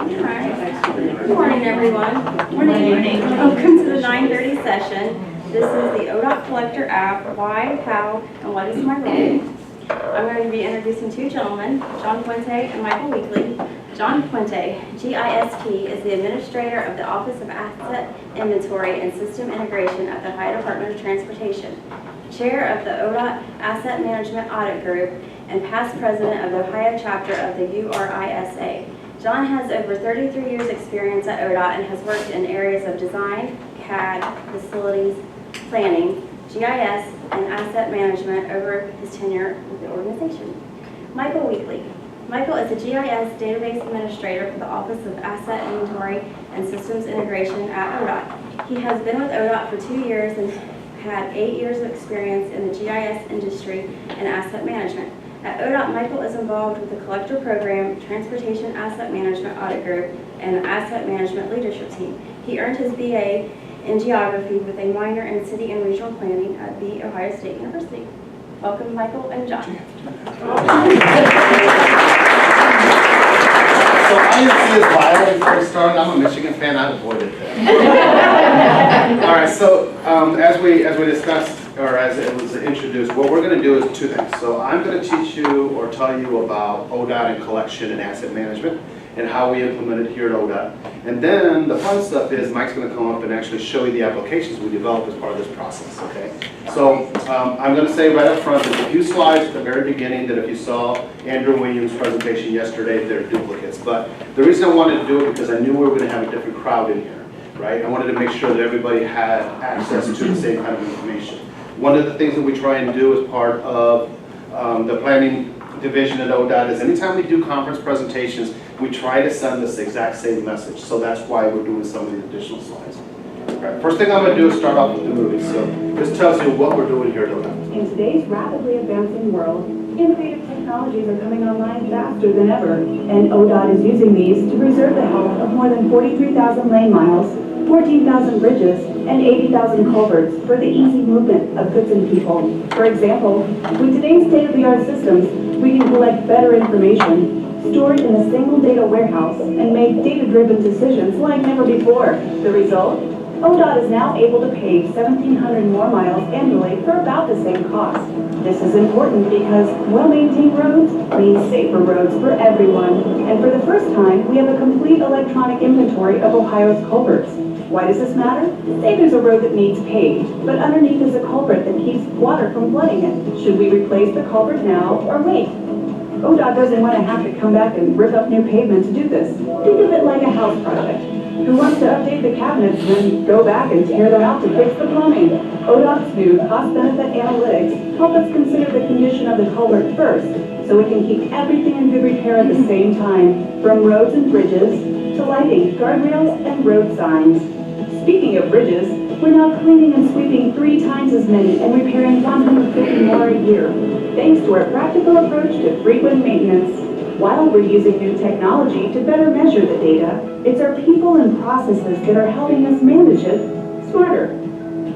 Good morning, everyone. Morning. Welcome to the 9:30 session. This is the ODOT Collector app, why, how, and what is my role. I'm going to be introducing two gentlemen, John Puente and Michael Weekly. John Puente, GIST, is the administrator of the Office of Asset Inventory and System Integration at the Ohio Department of Transportation, chair of the ODOT Asset Management Audit Group, and past president of the Ohio chapter of the URISA. John has over 33 years experience at ODOT and has worked in areas of design, CAD, facilities, planning, GIS, and asset management over his tenure with the organization. Michael Weekly. Michael is a GIS database administrator for the Office of Asset Inventory and Systems Integration at ODOT. He has been with ODOT for 2 years and had 8 years of experience in the GIS industry and asset management. At ODOT, Michael is involved with the Collector Program, Transportation Asset Management Audit Group, and the Asset Management Leadership Team. He earned his BA in Geography with a minor in City and Regional Planning at The Ohio State University. Welcome, Michael and John. So I didn't see his bio before we started. I'm a Michigan fan. I avoided that. All right. So as we discussed, or as it was introduced, what we're going to do is two things. So I'm going to teach you or tell you about ODOT and collection and asset management and how we implement it here at ODOT. And then the fun stuff is Mike's going to come up and actually show you the applications we developed as part of this process. Okay. So I'm going to say right up front, there's a few slides at the very beginning that if you saw Andrew Williams' presentation yesterday, they're duplicates. But the reason I wanted to do it because I knew we were going to have a different crowd in here, right? I wanted to make sure that everybody had access to the same kind of information. One of the things that we try and do as part of the planning division at ODOT is anytime we do conference presentations, we try to send this exact same message. So that's why we're doing some of these additional slides. Right. First thing I'm going to do is start off with the movie. So this tells you what we're doing here at ODOT. In today's rapidly advancing world, innovative technologies are coming online faster than ever, and ODOT is using these to preserve the health of more than 43,000 lane miles, 14,000 bridges, and 80,000 culverts for the easy movement of goods and people. For example, with today's state-of-the-art systems, we can collect better information, store it in a single data warehouse, and make data-driven decisions like never before. The result? ODOT is now able to pave 1,700 more miles annually for about the same cost. This is important because well-maintained roads mean safer roads for everyone. And for the first time, we have a complete electronic inventory of Ohio's culverts. Why does this matter? Say there's a road that needs paved, but underneath is a culvert that keeps water from flooding it. Should we replace the culvert now or wait? ODOT doesn't want to have to come back and rip up new pavement to do this. Think of it like a house project. Who wants to update the cabinets and then go back and tear them out to fix the plumbing? ODOT's new cost-benefit analytics help us consider the condition of the culvert first, so we can keep everything in good repair at the same time, from roads and bridges to lighting, guardrails, and road signs. Speaking of bridges, we're now cleaning and sweeping 3 times as many and repairing 150 more a year, thanks to our practical approach to frequent maintenance. While we're using new technology to better measure the data, it's our people and processes that are helping us manage it smarter.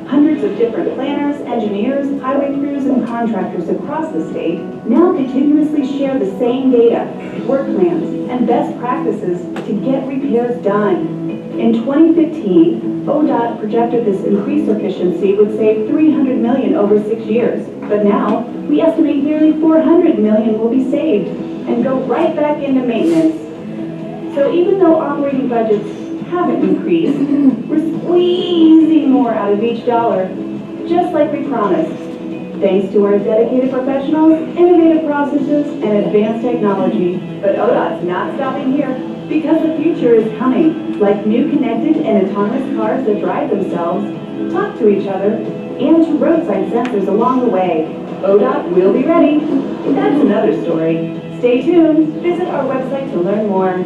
Hundreds of different planners, engineers, highway crews, and contractors across the state now continuously share the same data, work plans, and best practices to get repairs done. In 2015, ODOT projected this increased efficiency would save $300 million over 6 years. But now, we estimate nearly $400 million will be saved and go right back into maintenance. So even though operating budgets haven't increased, we're squeezing more out of each dollar, just like we promised. Thanks to our dedicated professionals, innovative processes, and advanced technology. But ODOT's not stopping here, because the future is coming, like new connected and autonomous cars that drive themselves, talk to each other, and to roadside sensors along the way. ODOT will be ready. That's another story. Stay tuned. Visit our website to learn more.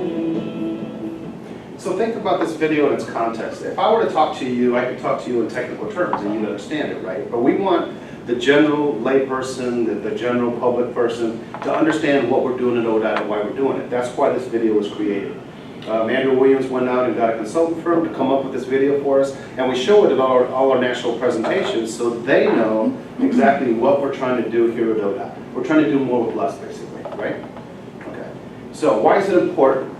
So think about this video in its context. If I were to talk to you, I could talk to you in technical terms and you'd understand it, right? But we want the general layperson, the general public person to understand what we're doing at ODOT and why we're doing it. That's why this video was created. Andrew Williams went out and got a consultant firm to come up with this video for us, and we show it at all our national presentations so they know exactly what we're trying to do here at ODOT. We're trying to do more with less, basically, right? Okay. So why is it important?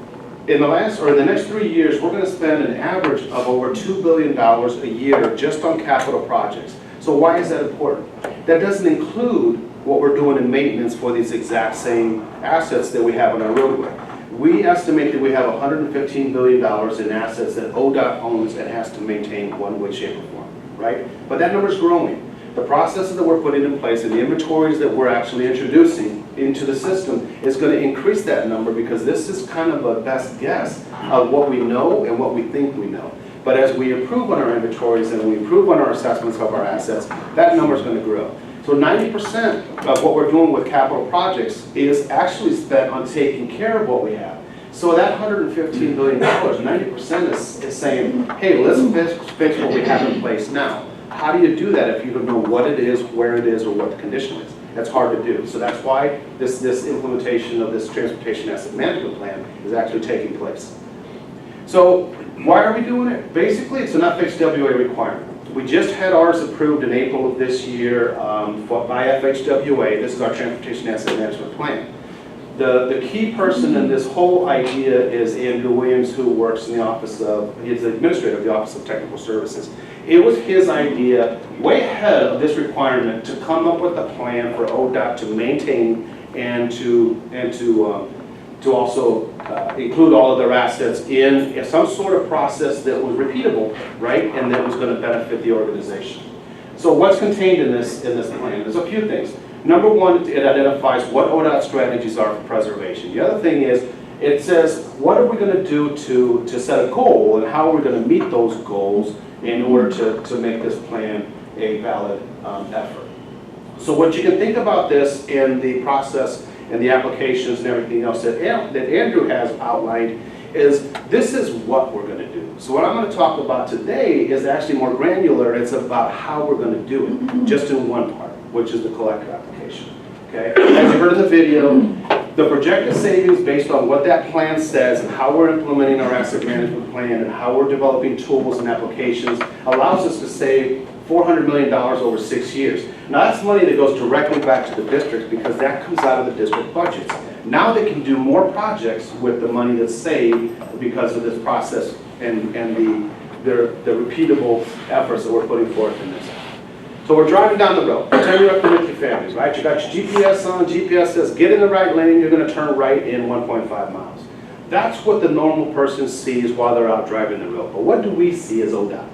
in the next 3 years, we're going to spend an average of over $2 billion a year just on capital projects. So why is that important? That doesn't include what we're doing in maintenance for these exact same assets that we have on our roadway. We estimate that we have $115 billion in assets that ODOT owns and has to maintain one way, shape, or form, right? But that number's growing. The processes that we're putting in place and the inventories that we're actually introducing into the system is going to increase that number, because this is kind of a best guess of what we know and what we think we know. But as we improve on our inventories and we improve on our assessments of our assets, that number is going to grow. So 90% of what we're doing with capital projects is actually spent on taking care of what we have. So that $115 billion, 90% is saying, hey, let's fix what we have in place now. How do you do that if you don't know what it is, where it is, or what the condition is? That's hard to do. So that's why this implementation of this Transportation Asset Management Plan is actually taking place. So why are we doing it? Basically, it's an FHWA requirement. We just had ours approved in April of this year by FHWA. This is our Transportation Asset Management Plan. The key person in this whole idea is Andrew Williams, who works in the office of, he's the administrator of the Office of Technical Services. It was his idea, way ahead of this requirement, to come up with a plan for ODOT to maintain and to also include all of their assets in some sort of process that was repeatable, right, and that was going to benefit the organization. So what's contained in this plan? There's a few things. Number one, it identifies what ODOT strategies are for preservation. The other thing is, it says, what are we going to do to set a goal, and how are we going to meet those goals in order to make this plan a valid effort. So what you can think about this in the process and the applications and everything else that Andrew has outlined is, this is what we're going to do. So what I'm going to talk about today is actually more granular. It's about how we're going to do it, just in one part, which is the collector application. Okay? As you heard in the video, the projected savings based on what that plan says and how we're implementing our asset management plan and how we're developing tools and applications allows us to save $400 million over 6 years. Now that's money that goes directly back to the districts, because that comes out of the district budgets. Now they can do more projects with the money that's saved because of this process and the repeatable efforts that we're putting forth in this. So we're driving down the road. Pretend you're up with your families, right? You got your GPS on. GPS says get in the right lane. You're going to turn right in 1.5 miles. That's what the normal person sees while they're out driving the road. But what do we see as ODOT?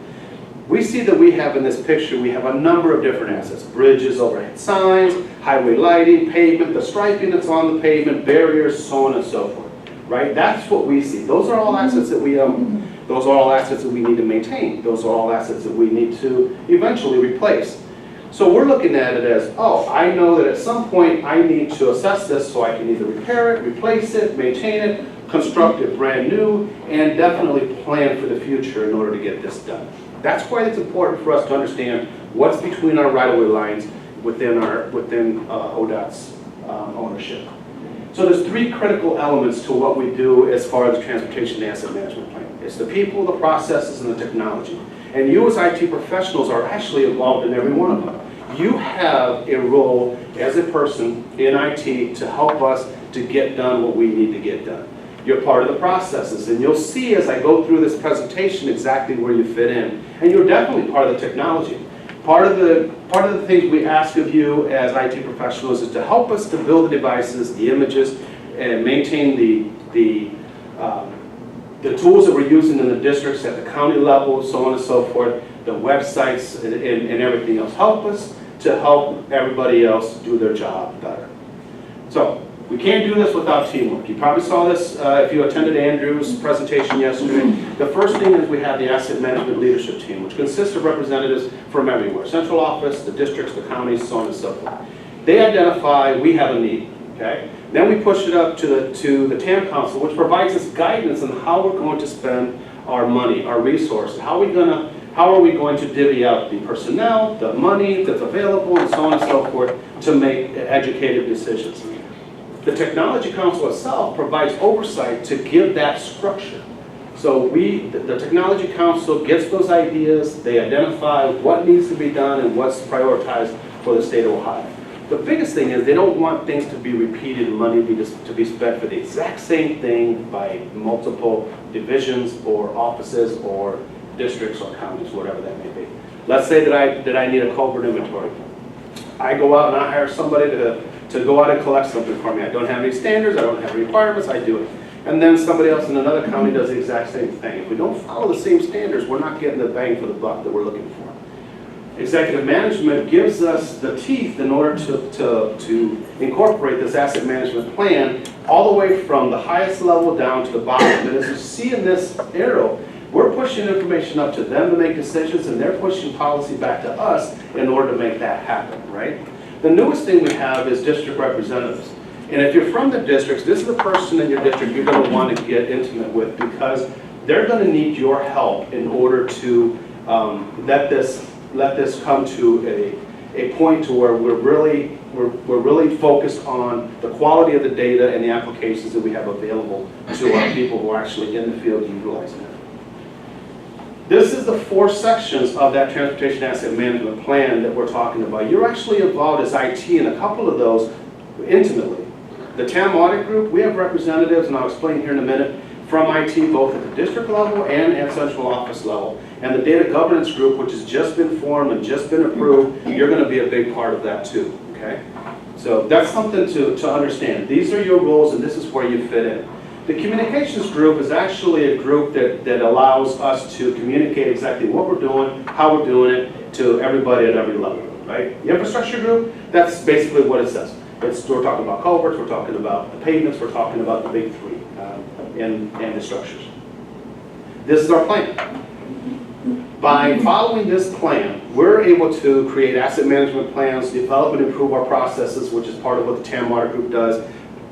We see that we have in this picture, we have a number of different assets: bridges, overhead signs, highway lighting, pavement, the striping that's on the pavement, barriers, so on and so forth. Right? That's what we see. Those are all assets that we own. Those are all assets that we need to maintain. Those are all assets that we need to eventually replace. So we're looking at it as, oh, I know that at some point I need to assess this so I can either repair it, replace it, maintain it, construct it brand new, and definitely plan for the future in order to get this done. That's why it's important for us to understand what's between our right-of-way lines within ODOT's ownership. So there's 3 critical elements to what we do as far as the Transportation Asset Management Plan. It's the people, the processes, and the technology. And you as IT professionals are actually involved in every one of them. You have a role as a person in IT to help us to get done what we need to get done. You're part of the processes, and you'll see as I go through this presentation exactly where you fit in. And you're definitely part of the technology. Part of the things we ask of you as IT professionals is to help us to build the devices, the images, and maintain the tools that we're using in the districts at the county level, so on and so forth, the websites and everything else. Help us to help everybody else do their job better. So we can't do this without teamwork. You probably saw this if you attended Andrew's presentation yesterday. The first thing is we have the Asset Management Leadership Team, which consists of representatives from everywhere: central office, the districts, the counties, so on and so forth. They identify we have a need. Okay? Then we push it up to the TAM Council, which provides us guidance on how we're going to spend our money, our resources. How are we going to divvy up the personnel, the money that's available, and so on and so forth to make educated decisions. The Technology Council itself provides oversight to give that structure. So the Technology Council gets those ideas, they identify what needs to be done and what's prioritized for the state of Ohio. The biggest thing is they don't want things to be repeated and money to be spent for the exact same thing by multiple divisions or offices or districts or counties, whatever that may be. Let's say that I need a culvert inventory. I go out and I hire somebody to go out and collect something for me. I don't have any standards, I don't have any requirements, I do it. And then somebody else in another county does the exact same thing. If we don't follow the same standards, we're not getting the bang for the buck that we're looking for. Executive management gives us the teeth in order to incorporate this asset management plan all the way from the highest level down to the bottom. And as you see in this arrow, we're pushing information up to them to make decisions, and they're pushing policy back to us in order to make that happen, right? The newest thing we have is district representatives. And if you're from the districts, this is the person in your district you're going to want to get intimate with, because they're going to need your help in order to let this come to a point to where we're really focused on the quality of the data and the applications that we have available to our people who are actually in the field utilizing it. This is the 4 sections of that transportation asset management plan that we're talking about. You're actually involved as IT in a couple of those intimately. The TAM audit group, we have representatives, and I'll explain here in a minute, from IT both at the district level and at central office level. And the data governance group, which has just been formed and just been approved, you're going to be a big part of that too, okay? So that's something to understand. These are your roles and this is where you fit in. The communications group is actually a group that allows us to communicate exactly what we're doing, how we're doing it, to everybody at every level, right? The infrastructure group, that's basically what it says. We're talking about culverts, we're talking about the pavements, we're talking about the big 3 and the structures. This is our plan. By following this plan, we're able to create asset management plans, develop and improve our processes, which is part of what the TAM audit group does,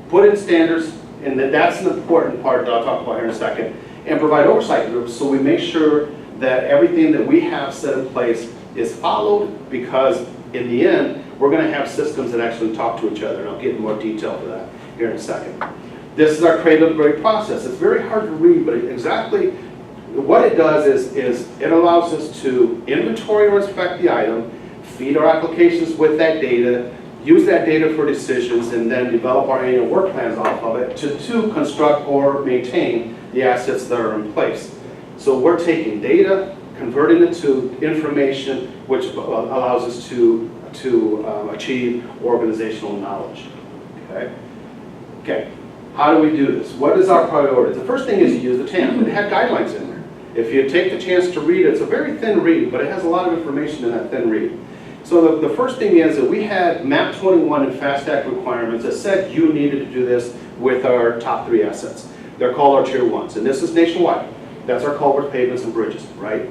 put in standards, and that's an important part that I'll talk about here in a second, and provide oversight groups so we make sure that everything that we have set in place is followed, because in the end, we're going to have systems that actually talk to each other, and I'll get in more detail to that here in a second. This is our cradle to grave process. It's very hard to read, but exactly what it does is it allows us to inventory or inspect the item, feed our applications with that data, use that data for decisions, and then develop our annual work plans off of it to construct or maintain the assets that are in place. So we're taking data, converting it to information, which allows us to achieve organizational knowledge. Okay. How do we do this? What is our priority? The first thing is to use the TAM. It had guidelines in there. If you take the chance to read it, it's a very thin read, but it has a lot of information in that thin read. So the first thing is that we had MAP 21 and FAST Act requirements that said you needed to do this with our top 3 assets. They're called our tier 1s, and this is nationwide. That's our culverts, pavements, and bridges, right?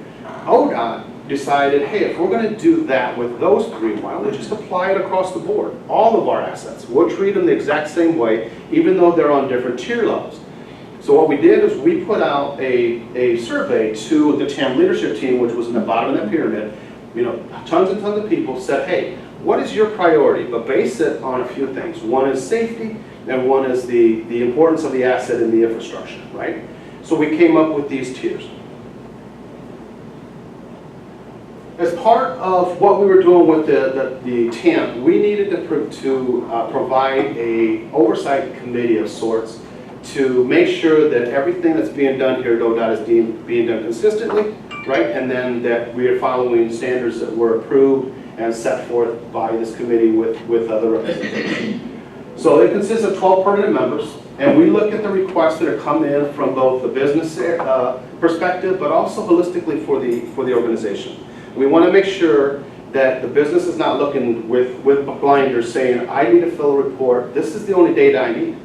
ODOT decided, hey, if we're going to do that with those 3, why don't we just apply it across the board? All of our assets. We'll treat them the exact same way, even though they're on different tier levels. So what we did is we put out a survey to the TAM leadership team, which was in the bottom of that pyramid. You know, tons and tons of people said, hey, what is your priority? But base it on a few things. One is safety, and one is the importance of the asset in the infrastructure, right? So we came up with these tiers. As part of what we were doing with the TAM, we needed to provide a oversight committee of sorts to make sure that everything that's being done here at ODOT is being done consistently, right? And then that we are following standards that were approved and set forth by this committee with other representation. So it consists of 12 permanent members, and we look at the requests that are coming in from both the business perspective, but also holistically for the organization. We want to make sure that the business is not looking with blinders saying, I need to fill a report, this is the only data I need.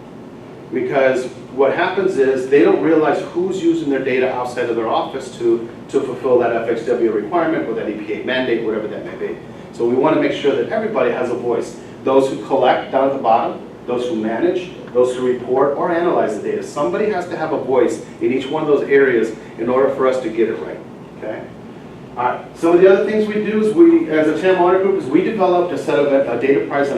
Because what happens is they don't realize who's using their data outside of their office to fulfill that FXW requirement or that EPA mandate, whatever that may be. So we want to make sure that everybody has a voice. Those who collect down at the bottom, those who manage, those who report or analyze the data. Somebody has to have a voice in each one of those areas in order for us to get it right, okay? All right, some of the other things we do is as a TAM audit group, is we developed a set of enterprise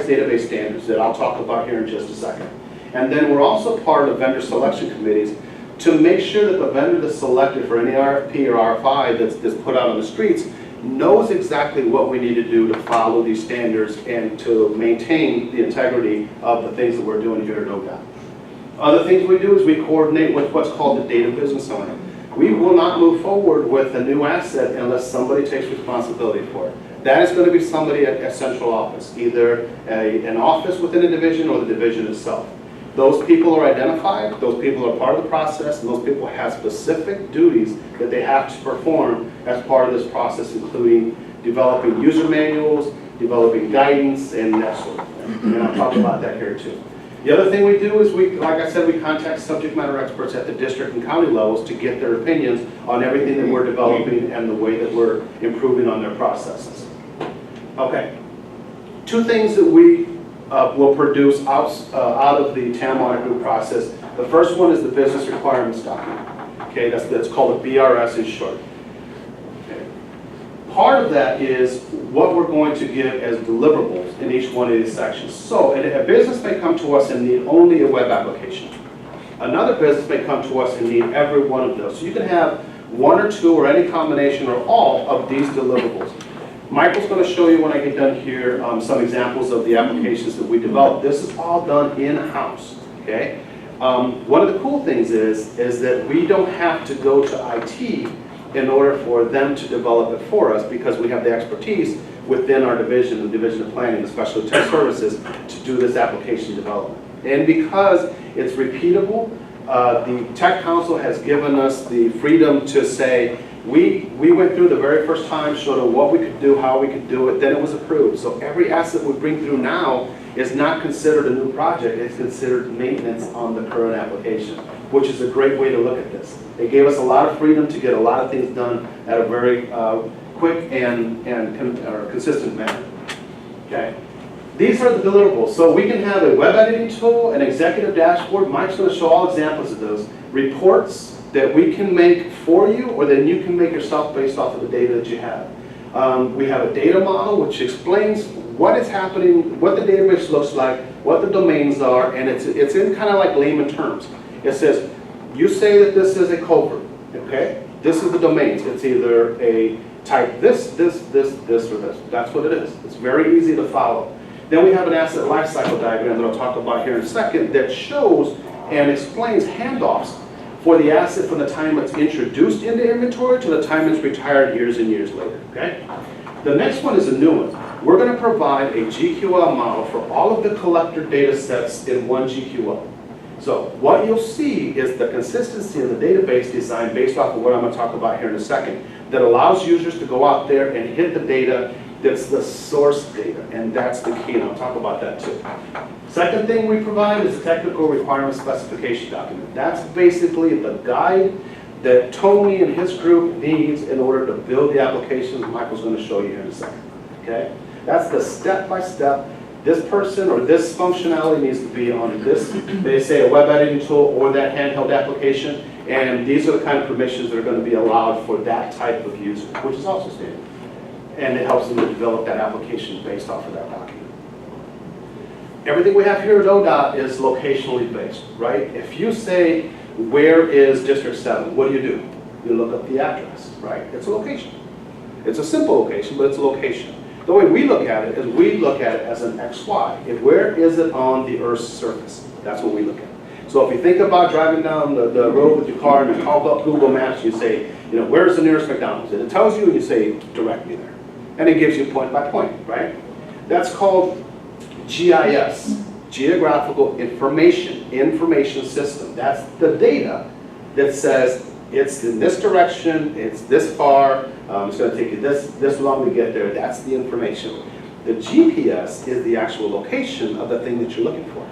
database standards that I'll talk about here in just a second. And then we're also part of vendor selection committees to make sure that the vendor that's selected for any RFP or RFI that's put out on the streets knows exactly what we need to do to follow these standards and to maintain the integrity of the things that we're doing here at ODOT. Other things we do is we coordinate with what's called the data business owner. We will not move forward with a new asset unless somebody takes responsibility for it. That is going to be somebody at central office, either an office within a division or the division itself. Those people are identified, those people are part of the process, and those people have specific duties that they have to perform as part of this process, including developing user manuals, developing guidance, and that sort of thing. And I'll talk about that here too. The other thing we do is like I said, we contact subject matter experts at the district and county levels to get their opinions on everything that we're developing and the way that we're improving on their processes. Okay, two things that we will produce out of the TAM audit group process. The first one is the business requirements document. Okay, that's called a BRS in short. Okay. Part of that is what we're going to give as deliverables in each one of these sections. So a business may come to us and need only a web application. Another business may come to us and need every one of those. So you can have one or two or any combination or all of these deliverables. Michael's going to show you when I get done here some examples of the applications that we developed. This is all done in-house, okay? One of the cool things is that we don't have to go to IT in order for them to develop it for us, because we have the expertise within our division, the Division of Planning, and Special Tech Services, to do this application development. And because it's repeatable, the Tech Council has given us the freedom to say, we went through the very first time, showed them what we could do, how we could do it, then it was approved. So every asset we bring through now is not considered a new project, it's considered maintenance on the current application, which is a great way to look at this. It gave us a lot of freedom to get a lot of things done at a very quick and consistent manner. Okay. These are the deliverables. So we can have a web editing tool, an executive dashboard. Mike's going to show all examples of those. Reports that we can make for you, or that you can make yourself based off of the data that you have. We have a data model which explains what is happening, what the database looks like, what the domains are, and it's in kind of like layman terms. It says, you say that this is a culvert, okay? This is the domains. It's either a type this, or this. That's what it is. It's very easy to follow. Then we have an asset lifecycle diagram that I'll talk about here in a second that shows and explains handoffs for the asset from the time it's introduced into inventory to the time it's retired years and years later, okay? The next one is a new one. We're going to provide a GQL model for all of the collector data sets in one GQL. So what you'll see is the consistency of the database design based off of what I'm going to talk about here in a second, that allows users to go out there and hit the data that's the source data, and that's the key, and I'll talk about that too. Second thing we provide is a technical requirement specification document. That's basically the guide that Tony and his group needs in order to build the applications Michael's going to show you here in a second. Okay? That's the step-by-step. This person or this functionality needs to be on this, they say a web editing tool or that handheld application, and these are the kind of permissions that are going to be allowed for that type of user, which is also standard. And it helps them to develop that application based off of that document. Everything we have here at ODOT is locationally based, right? If you say, where is District 7, what do? You look up the address, right? It's a location. It's a simple location, but it's a location. The way we look at it is we look at it as an XY. Where is it on the Earth's surface? That's what we look at. So if you think about driving down the road with your car and you call up Google Maps, you say, where's the nearest McDonald's? And it tells you, and you say, direct me there. And it gives you point by point, right? That's called GIS, Geographical Information System. That's the data that says it's in this direction, it's this far, it's going to take you this long to get there. That's the information. The GPS is the actual location of the thing that you're looking for.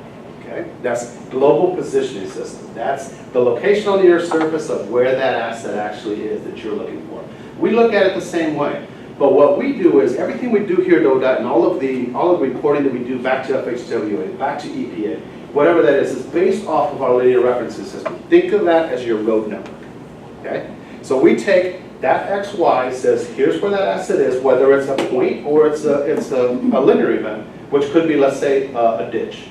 Okay? That's Global Positioning System. That's the location on the Earth's surface of where that asset actually is that you're looking for. We look at it the same way. But what we do is everything we do here at ODOT and all of the reporting that we do back to FHWA, back to EPA, whatever that is based off of our linear referencing system. Think of that as your road network. Okay? So we take that XY, says here's where that asset is, whether it's a point or it's a linear event, which could be, let's say, a ditch.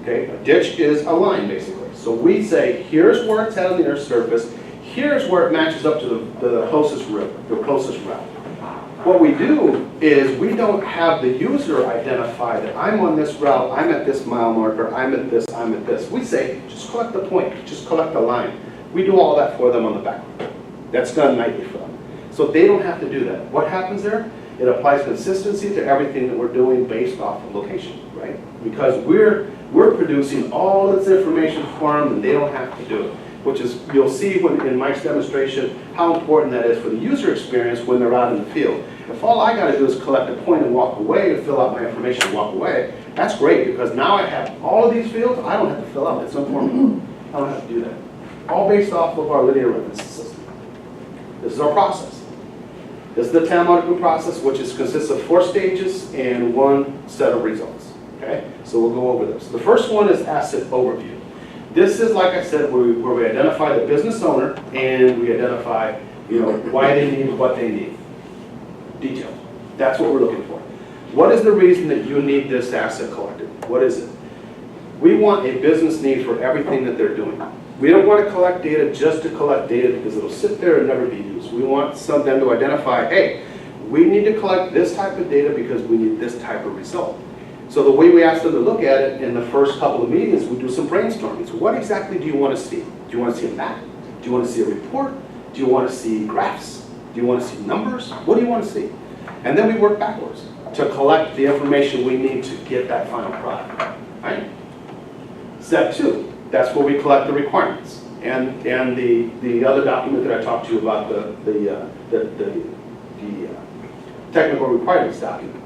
Okay? A ditch is a line, basically. So we say here's where it's at on the Earth's surface, here's where it matches up to the closest river, the closest route. What we do is we don't have the user identify that I'm on this route, I'm at this mile marker, I'm at this, I'm at this. We say, just collect the point, just collect the line. We do all that for them on the back. That's done nightly for them. So they don't have to do that. What happens there? It applies consistency to everything that we're doing based off of location, right? Because we're producing all this information for them and they don't have to do it. Which is, you'll see when, in Mike's demonstration, how important that is for the user experience when they're out in the field. If all I got to do is collect a point and walk away and fill out my information and walk away, that's great because now I have all of these fields, I don't have to fill out, it's informal. I don't have to do that. All based off of our linear reference system. This is our process. This is the TAM audit group process, which consists of 4 stages and 1 set of results. Okay, so we'll go over this. The first one is asset overview. This is, like I said, where we identify the business owner and we identify, why they need what they need. Detail. That's what we're looking for. What is the reason that you need this asset collected? What is it? We want a business need for everything that they're doing. We don't want to collect data just to collect data because it'll sit there and never be used. We want them to identify, hey, we need to collect this type of data because we need this type of result. So the way we ask them to look at it in the first couple of meetings, we do some brainstorming. So what exactly do you want to see? Do you want to see a map? Do you want to see a report? Do you want to see graphs? Do you want to see numbers? What do you want to see? And then we work backwards to collect the information we need to get that final product. Right? Step 2, that's where we collect the requirements. And the other document that I talked to you about, the technical requirements document.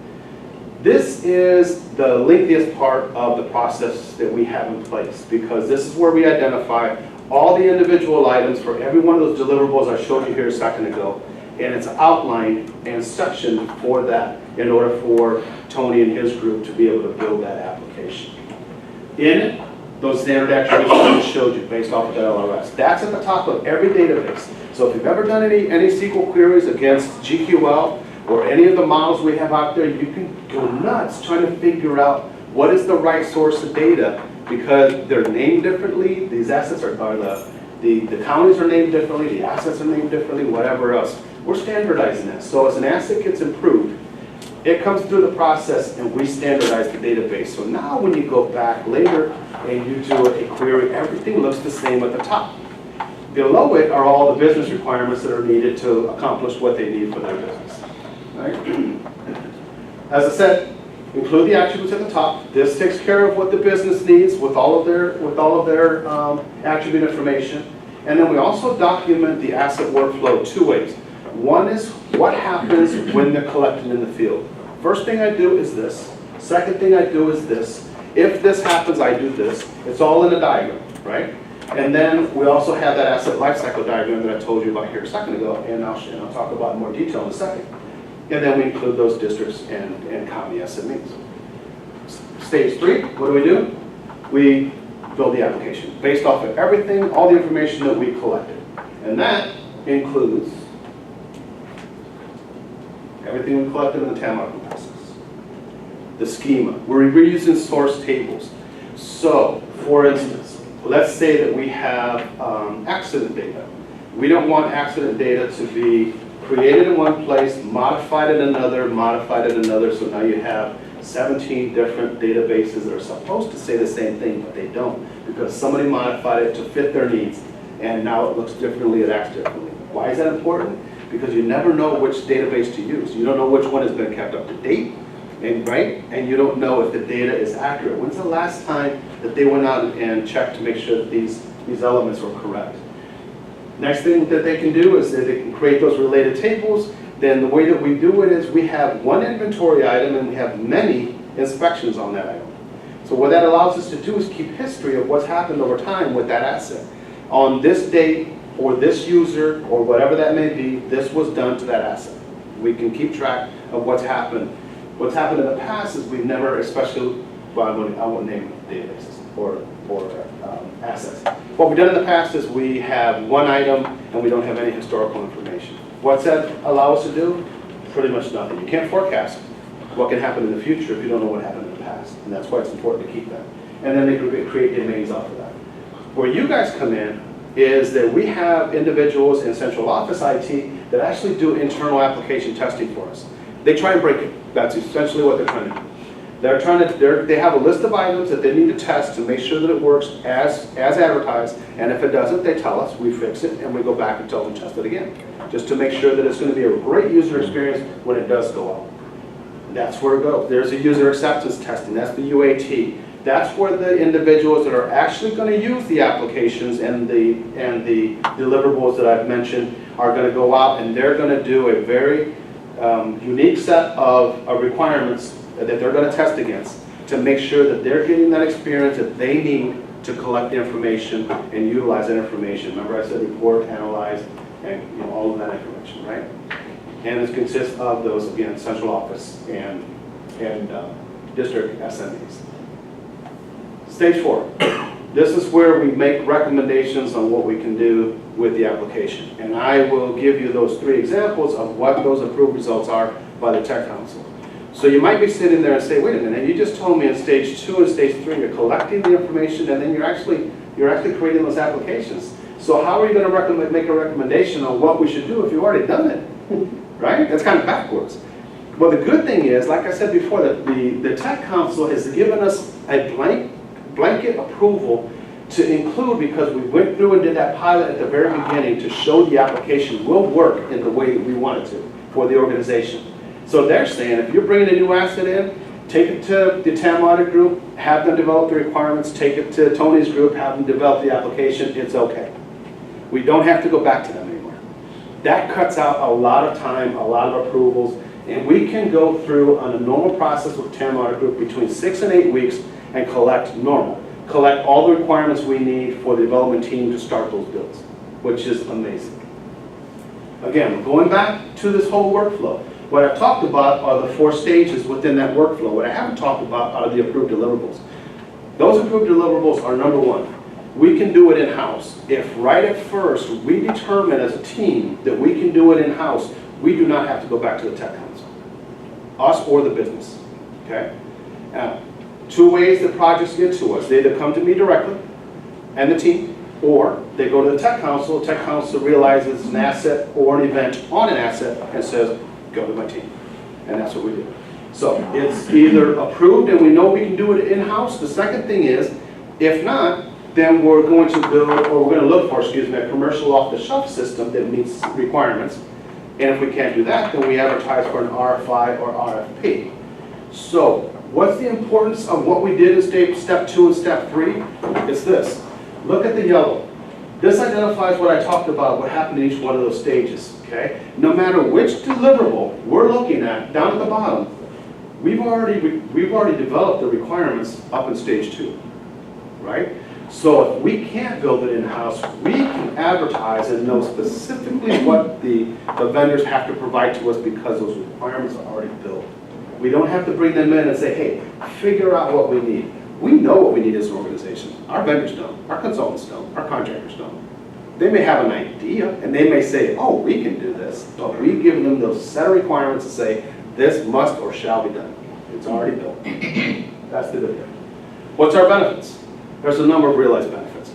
This is the lengthiest part of the process that we have in place because this is where we identify all the individual items for every one of those deliverables I showed you here a second ago, and it's outlined and sectioned for that in order for Tony and his group to be able to build that application. In it, those standard attributes I just showed you based off of that LRS. That's at the top of every database. So if you've ever done any SQL queries against GQL, or any of the models we have out there, you can go nuts trying to figure out what is the right source of data because they're named differently. These assets the counties are named differently, the assets are named differently, whatever else. We're standardizing that. So as an asset gets improved, it comes through the process and we standardize the database. So now when you go back later and you do a query, everything looks the same at the top. Below it are all the business requirements that are needed to accomplish what they need for their business. Right? As I said, include the attributes at the top. This takes care of what the business needs with all of their attribute information. And then we also document the asset workflow 2 ways. One is what happens when they're collected in the field. First thing I do is this. Second thing I do is this. If this happens, I do this. It's all in a diagram, right? And then we also have that asset lifecycle diagram that I told you about here a second ago, and I'll talk about in more detail in a second. And then we include those districts and county SMEs. Stage 3, what do? We build the application based off of everything, all the information that we collected. And that includes everything we collected in the TAM audit process. The schema, we're using source tables. So, for instance, let's say that we have accident data. We don't want accident data to be created in one place, modified in another, so now you have 17 different databases that are supposed to say the same thing, but they don't, because somebody modified it to fit their needs, and now it looks differently, it acts differently. Why is that important? Because you never know which database to use. You don't know which one has been kept up to date, and you don't know if the data is accurate. When's the last time that they went out and checked to make sure that these elements were correct? Next thing that they can do is that they can create those related tables. Then the way that we do it is we have one inventory item and we have many inspections on that item. So what that allows us to do is keep history of what's happened over time with that asset. On this date, or this user, or whatever that may be, this was done to that asset. We can keep track of what's happened. What's happened in the past is we've never, especially, well, I won't name databases or assets. What we've done in the past is we have one item and we don't have any historical information. What's that allow us to do? Pretty much nothing. You can't forecast what can happen in the future if you don't know what happened in the past. And that's why it's important to keep that. And then they can create domains off of that. Where you guys come in is that we have individuals in central office IT that actually do internal application testing for us. They try and break it. That's essentially what they're trying to do. They have a list of items that they need to test to make sure that it works as advertised, and if it doesn't, they tell us, we fix it, and we go back and tell them to test it again, just to make sure that it's going to be a great user experience when it does go out. That's where it goes. There's a user acceptance testing, that's the UAT. That's where the individuals that are actually going to use the applications and the deliverables that I've mentioned are going to go out, and they're going to do a very unique set of requirements that they're going to test against to make sure that they're getting that experience that they need to collect the information and utilize that information. Remember I said report, analyze, and all of that information, right? And it consists of those, again, central office and district SMEs. Stage 4. This is where we make recommendations on what we can do with the application. And I will give you those 3 examples of what those approved results are by the Tech Council. So you might be sitting there and say, wait a minute, you just told me in stage 2 and stage 3 you're collecting the information and then you're actually creating those applications. So how are you going to make a recommendation on what we should do if you've already done it? Right? That's kind of backwards. Well, the good thing is, like I said before, that the Tech Council has given us a blanket approval to include, because we went through and did that pilot at the very beginning to show the application will work in the way that we want it to for the organization. So they're saying if you're bringing a new asset in, take it to the TAM audit group, have them develop the requirements, take it to Tony's group, have them develop the application, it's okay. We don't have to go back to them anymore. That cuts out a lot of time, a lot of approvals, and we can go through on a normal process with TAM audit group between 6 and 8 weeks and collect all the requirements we need for the development team to start those builds, which is amazing. Again, going back to this whole workflow, what I've talked about are the 4 stages within that workflow. What I haven't talked about are the approved deliverables. Those approved deliverables are number 1. We can do it in-house. If right at first we determine as a team that we can do it in-house, we do not have to go back to the Tech Council, us or the business, okay? Now, 2 ways that projects get to us. They either come to me directly and the team, or they go to the Tech Council. The Tech Council realizes an asset or an event on an asset and says, go to my team. And that's what we do. So it's either approved and we know we can do it in-house. The second thing is, if not, then we're going to build, or we're going to look for, a commercial off-the-shelf system that meets requirements. And if we can't do that, then we advertise for an RFI or RFP. So what's the importance of what we did in step 2 and step 3? It's this. Look at the yellow. This identifies what I talked about, what happened in each one of those stages, okay? No matter which deliverable we're looking at, down at the bottom, we've already developed the requirements up in stage 2, right? So if we can't build it in-house, we can advertise and know specifically what the vendors have to provide to us because those requirements are already built. We don't have to bring them in and say, hey, figure out what we need. We know what we need as an organization. Our vendors don't, our consultants don't, our contractors don't. They may have an idea and they may say, oh, we can do this, but we give them those set of requirements to say, this must or shall be done. It's already built. That's the good thing. What's our benefits? There's a number of realized benefits.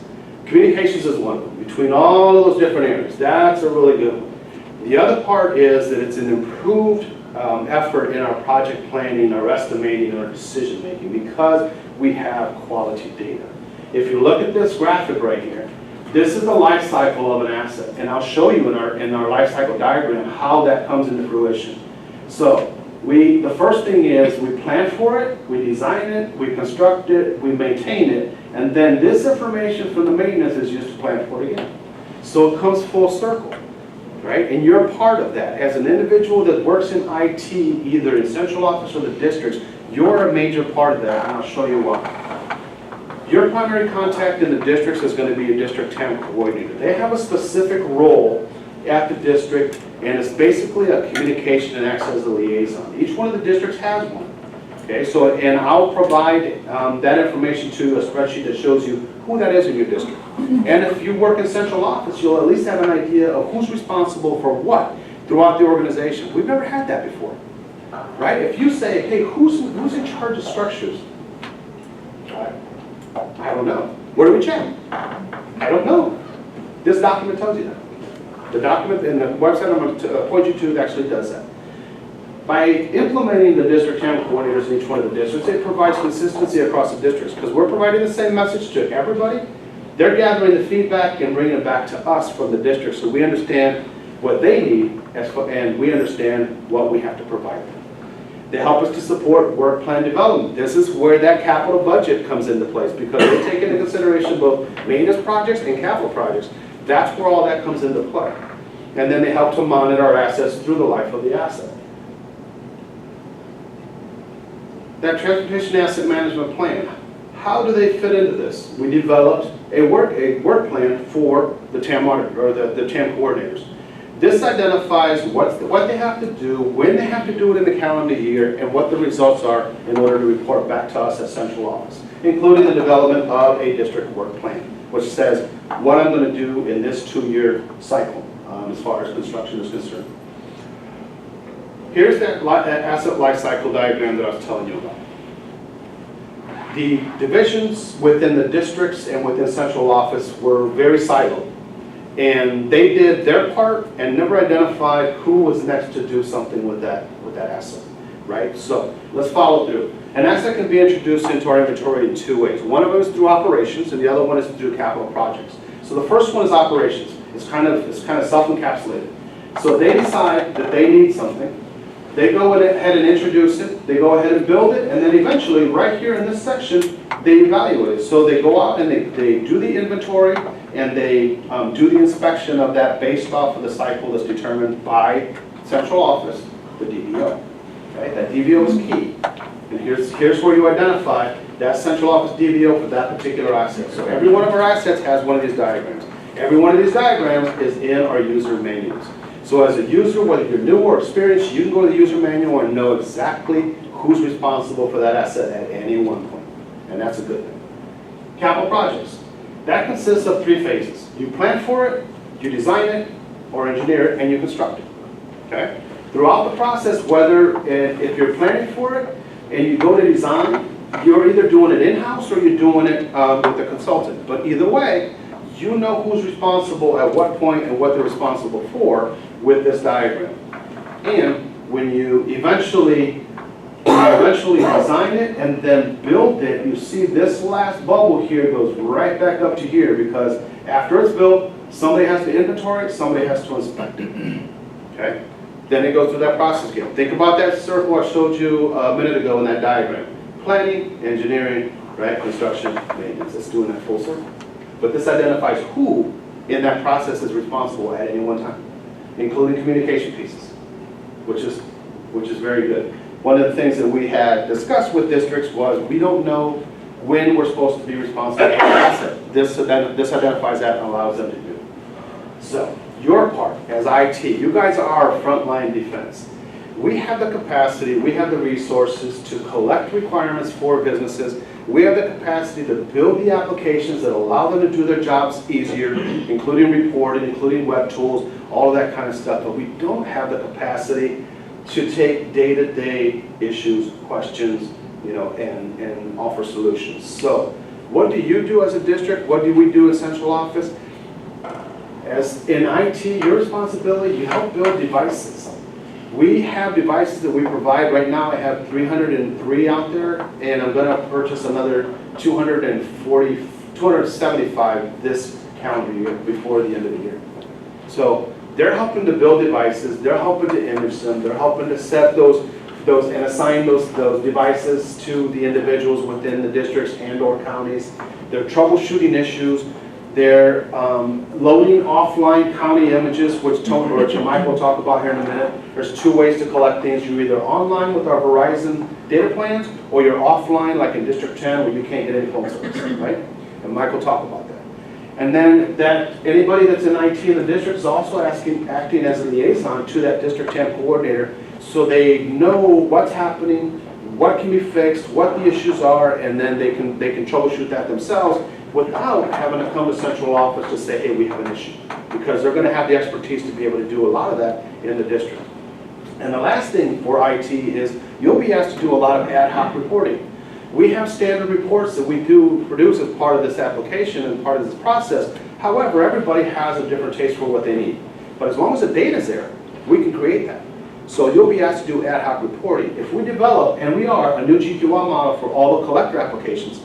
Communications is one of them, between all of those different areas. That's a really good one. The other part is that it's an improved effort in our project planning, our estimating, and our decision making because we have quality data. If you look at this graphic right here, this is the life cycle of an asset, and I'll show you in our life cycle diagram how that comes into fruition. So the first thing is we plan for it, we design it, we construct it, we maintain it, and then this information from the maintenance is used to plan for it again. So it comes full circle. Right? And you're part of that. As an individual that works in IT, either in central office or the districts, you're a major part of that, and I'll show you why. Your primary contact in the districts is going to be a district TAM coordinator. They have a specific role at the district, and it's basically a communication and access as a liaison. Each one of the districts has one. Okay, so, and I'll provide that information to a spreadsheet that shows you who that is in your district. And if you work in central office, you'll at least have an idea of who's responsible for what throughout the organization. We've never had that before, right? If you say, hey, who's in charge of structures? I don't know. Where do we check? I don't know. This document tells you that. The document and the website I'm going to point you to actually does that. By implementing the district channel coordinators in each one of the districts, it provides consistency across the districts because we're providing the same message to everybody. They're gathering the feedback and bringing it back to us from the district so we understand what they need and we understand what we have to provide them. They help us to support work plan development. This is where that capital budget comes into place because they take into consideration both maintenance projects and capital projects. That's where all that comes into play. And then they help to monitor our assets through the life of the asset. That transportation asset management plan, how do they fit into this? We developed a work plan for the TAM audit, or the TAM coordinators. This identifies what they have to do, when they have to do it in the calendar year, and what the results are in order to report back to us at central office, including the development of a district work plan, which says what I'm going to do in this 2-year cycle as far as construction is concerned. Here's that asset life cycle diagram that I was telling you about. The divisions within the districts and within central office were very siloed. And they did their part and never identified who was next to do something with that asset, right? So let's follow through. An asset can be introduced into our inventory in 2 ways. One of them is through operations, and the other one is through capital projects. So the first one is operations. It's kind of self-encapsulated. So they decide that they need something. They go ahead and introduce it, they go ahead and build it, and then eventually, right here in this section, they evaluate it. So they go out and they do the inventory, and they do the inspection of that based off of the cycle that's determined by central office, the DVO. Okay? That DVO is key. And here's where you identify that central office DVO for that particular asset. So every one of our assets has one of these diagrams. Every one of these diagrams is in our user manuals. So as a user, whether you're new or experienced, you can go to the user manual and know exactly who's responsible for that asset at any one point. And that's a good thing. Capital projects. That consists of 3 phases. You plan for it, you design it, or engineer it, and you construct it. Okay? Throughout the process, whether if you're planning for it and you go to design, you're either doing it in-house or you're doing it with a consultant. But either way, you know who's responsible at what point and what they're responsible for with this diagram. And when you eventually design it and then build it, you see this last bubble here goes right back up to here because after it's built, somebody has to inventory it, somebody has to inspect it. Okay? Then it goes through that process again. Think about that circle I showed you a minute ago in that diagram. Planning, engineering, right? Construction, maintenance. It's doing that full circle. But this identifies who in that process is responsible at any one time, including communication pieces, which is very good. One of the things that we had discussed with districts was we don't know when we're supposed to be responsible for the asset. This identifies that and allows them to do it. So your part as IT, you guys are our frontline defense. We have the capacity, we have the resources to collect requirements for businesses. We have the capacity to build the applications that allow them to do their jobs easier, including reporting, including web tools, all of that kind of stuff. But we don't have the capacity to take day-to-day issues, questions, and offer solutions. So what do you do as a district? What do we do in central office? As in IT, your responsibility, you help build devices. We have devices that we provide. Right now I have 303 out there, and I'm going to purchase another 275 this calendar year before the end of the year. So they're helping to build devices, they're helping to image them, they're helping to set those and assign those devices to the individuals within the districts and or counties. They're troubleshooting issues. They're loading offline county images, which Mike will talk about here in a minute. There's 2 ways to collect things. You're either online with our Verizon data plans, or you're offline, like in District 10, where you can't get any phone service, right? And Mike will talk about that. And then anybody that's in IT in the district is also acting as a liaison to that District 10 coordinator, so they know what's happening, what can be fixed, what the issues are, and then they can troubleshoot that themselves without having to come to central office to say, hey, we have an issue. Because they're going to have the expertise to be able to do a lot of that in the district. And the last thing for IT is you'll be asked to do a lot of ad hoc reporting. We have standard reports that we do produce as part of this application and part of this process. However, everybody has a different taste for what they need. But as long as the data's there, we can create that. So you'll be asked to do ad hoc reporting. If we develop, and we are, a new GQL model for all the collector applications,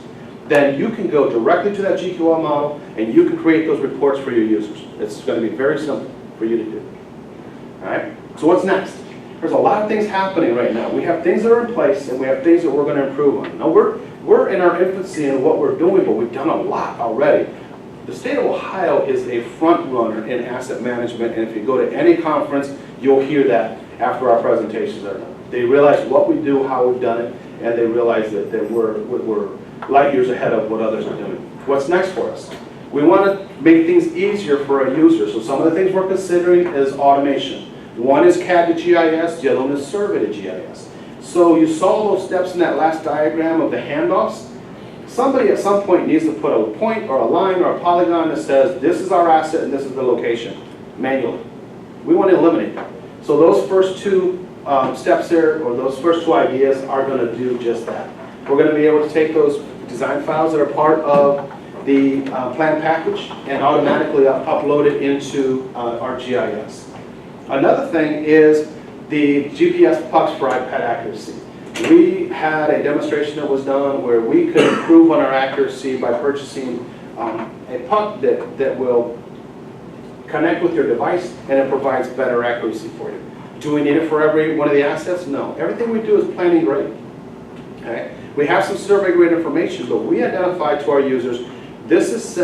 then you can go directly to that GQL model and you can create those reports for your users. It's going to be very simple for you to do. All right? So what's next? There's a lot of things happening right now. We have things that are in place and we have things that we're going to improve on. Now we're in our infancy in what we're doing, but we've done a lot already. The state of Ohio is a front runner in asset management, and if you go to any conference, you'll hear that after our presentations are done. They realize what we do, how we've done it, and they realize that we're light years ahead of what others are doing. What's next for us? We want to make things easier for our users. So some of the things we're considering is automation. One is CAD to GIS, the other one is survey to GIS. So you saw those steps in that last diagram of the handoffs. Somebody at some point needs to put a point or a line or a polygon that says this is our asset and this is the location manually. We want to eliminate that. So those first two steps there, or those first two ideas, are going to do just that. We're going to be able to take those design files that are part of the plan package and automatically upload it into our GIS. Another thing is the GPS pucks for iPad accuracy. We had a demonstration that was done where we could improve on our accuracy by purchasing a puck that will connect with your device and it provides better accuracy for you. Do we need it for every one of the assets? No. Everything we do is planning grade. Okay? We have some survey grade information, but we identify to our users, this is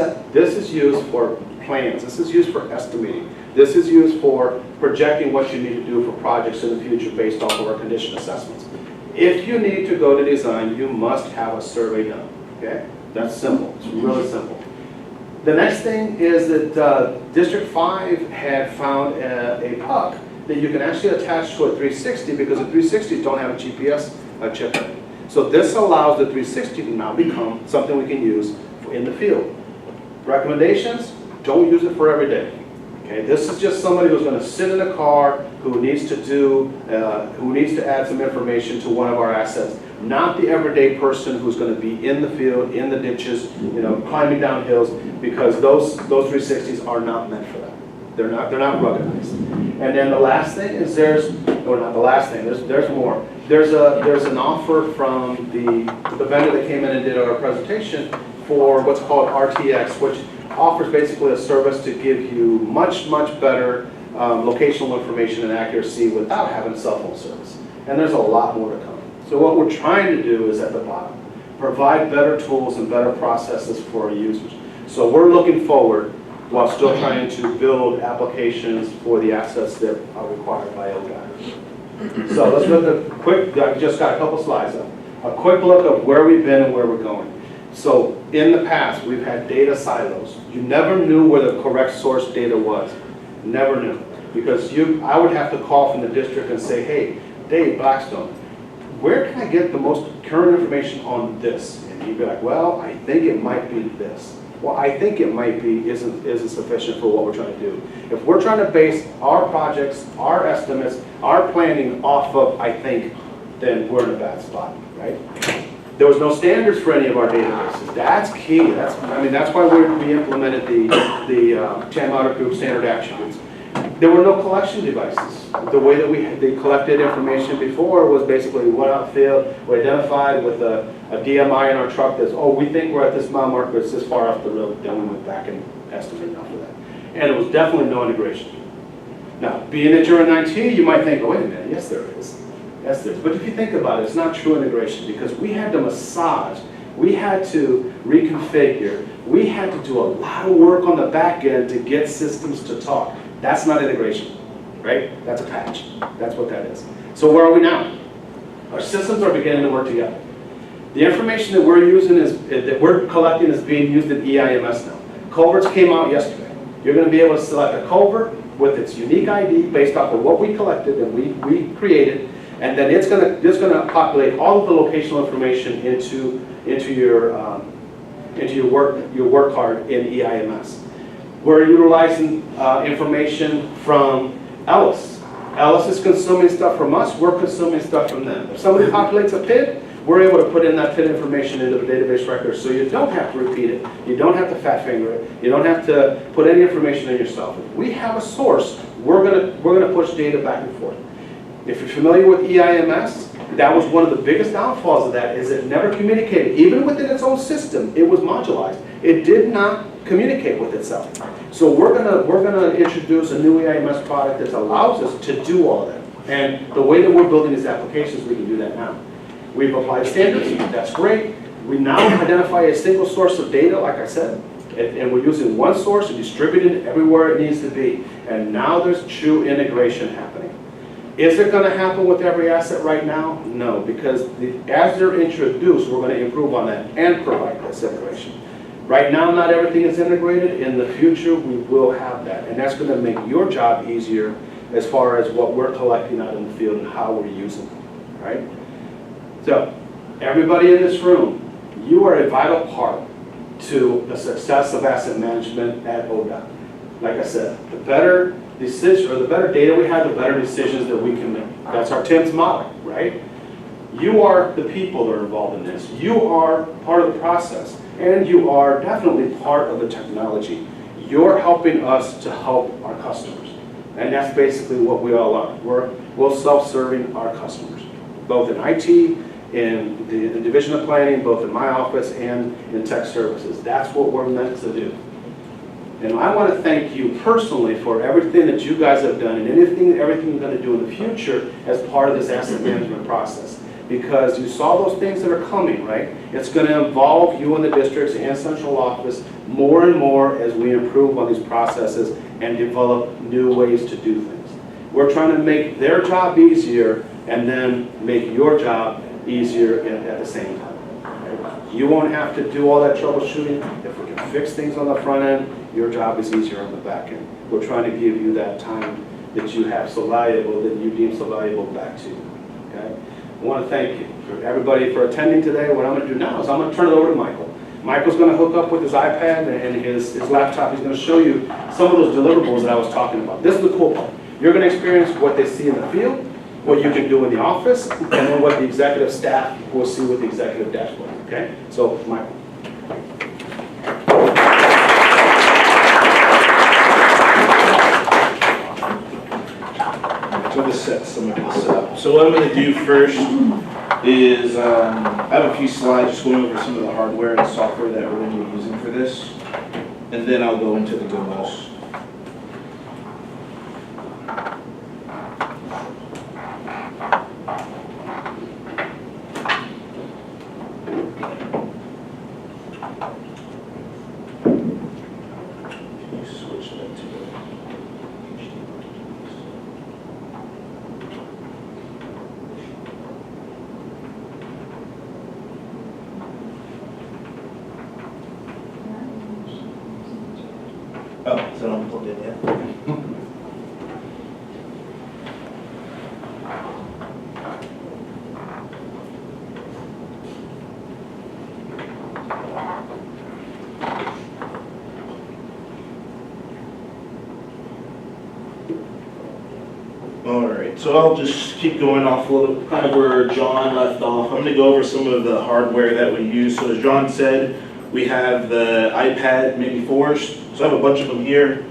used for plans, this is used for estimating, this is used for projecting what you need to do for projects in the future based off of our condition assessments. If you need to go to design, you must have a survey done. Okay? That's simple. It's really simple. The next thing is that District 5 had found a puck that you can actually attach to a 360 because the 360s don't have a GPS chip in it. So this allows the 360 to now become something we can use in the field. Recommendations, don't use it for every day. Okay, this is just somebody who's going to sit in a car who needs to add some information to one of our assets, not the everyday person who's going to be in the field, in the ditches, climbing down hills, because those 360s are not meant for that. They're not ruggedized. And then the last thing is there's more. There's an offer from the vendor that came in and did our presentation for what's called RTX, which offers basically a service to give you much better locational information and accuracy without having cell phone service. And there's a lot more to come. So what we're trying to do is at the bottom, provide better tools and better processes for our users. So we're looking forward while still trying to build applications for the assets that are required by ODOT. So let's look at a quick, I just got a couple slides up. A quick look of where we've been and where we're going. So in the past, we've had data silos. You never knew where the correct source data was. Never knew. Because I would have to call from the district and say, hey, Dave Blackstone, where can I get the most current information on this? And he'd be like, well, I think it might be this. Well, I think it might be isn't sufficient for what we're trying to do. If we're trying to base our projects, our estimates, our planning off of I think, then we're in a bad spot, right? There was no standards for any of our databases. That's key. That's why we implemented the CHAM Audit Group standard attributes. There were no collection devices. The way that they collected information before was basically we went out field, we identified with a DMI in our truck that's, oh, we think we're at this mile marker, it's this far off the road. Then we went back and estimated off of that. And it was definitely no integration. Now, being that you're in IT, you might think, oh, wait a minute, yes there is. Yes there is. But if you think about it, it's not true integration because we had to massage, we had to reconfigure, we had to do a lot of work on the back end to get systems to talk. That's not integration, right? That's a patch. That's what that is. So where are we now? Our systems are beginning to work together. The information that we're using that we're collecting is being used in EIMS now. Culverts came out yesterday. You're going to be able to select a culvert with its unique ID based off of what we collected and we created, and then it's going to populate all of the locational information into your work card in EIMS. We're utilizing information from Ellis. Ellis is consuming stuff from us, we're consuming stuff from them. If somebody populates a PID, we're able to put in that PIN information into the database record so you don't have to repeat it. You don't have to fat finger it. You don't have to put any information in yourself. If we have a source, we're gonna push data back and forth. If you're familiar with EIMS, that was one of the biggest downfalls of that, is it never communicated. Even within its own system, it was modularized. It did not communicate with itself. So we're gonna introduce a new EIMS product that allows us to do all of that. And the way that we're building these applications, we can do that now. We've applied standards, that's great. We now identify a single source of data, like I said, and we're using one source and distributing it everywhere it needs to be. And now there's true integration happening. Is it gonna happen with every asset right now? No, because as they're introduced, we're gonna improve on that and provide this integration. Right now, not everything is integrated. In the future, we will have that. And that's gonna make your job easier as far as what we're collecting out in the field and how we're using it, right? So, everybody in this room, you are a vital part to the success of asset management at ODOT. Like I said, the better decision, or the better data we have, the better decisions that we can make. That's our Tim's model, right? You are the people that are involved in this. You are part of the process, and you are definitely part of the technology. You're helping us to help our customers. And that's basically what we all are. We're self-serving our customers, both in IT, in the Division of Planning, both in my office and in tech services. That's what we're meant to do. And I want to thank you personally for everything that you guys have done and everything you're going to do in the future as part of this asset management process. Because you saw those things that are coming, right? It's going to involve you in the districts and central office more and more as we improve on these processes and develop new ways to do things. We're trying to make their job easier and then make your job easier at the same time. Right? You won't have to do all that troubleshooting. If we can fix things on the front end, your job is easier on the back end. We're trying to give you that time that you have so valuable, that you deem so valuable back to you. Okay? I want to thank you, everybody, for attending today. What I'm going to do now is I'm going to turn it over to Michael. Michael's going to hook up with his iPad and his laptop. He's going to show you some of those deliverables that I was talking about. This is the cool part. You're going to experience what they see in the field, what you can do in the office, and then what the executive staff will see with the executive dashboard. Okay? So, Michael. So this sets some of this up. So what I'm going to do first is I have a few slides just going over some of the hardware and software that we're going to be using for this, and then I'll go into the demos. Oh, is that on plugged in yet? Alright, so I'll just keep going off a little, kind of where John left off. I'm going to go over some of the hardware that we use. So as John said, we have the iPad Mini 4s. So I have a bunch of them here.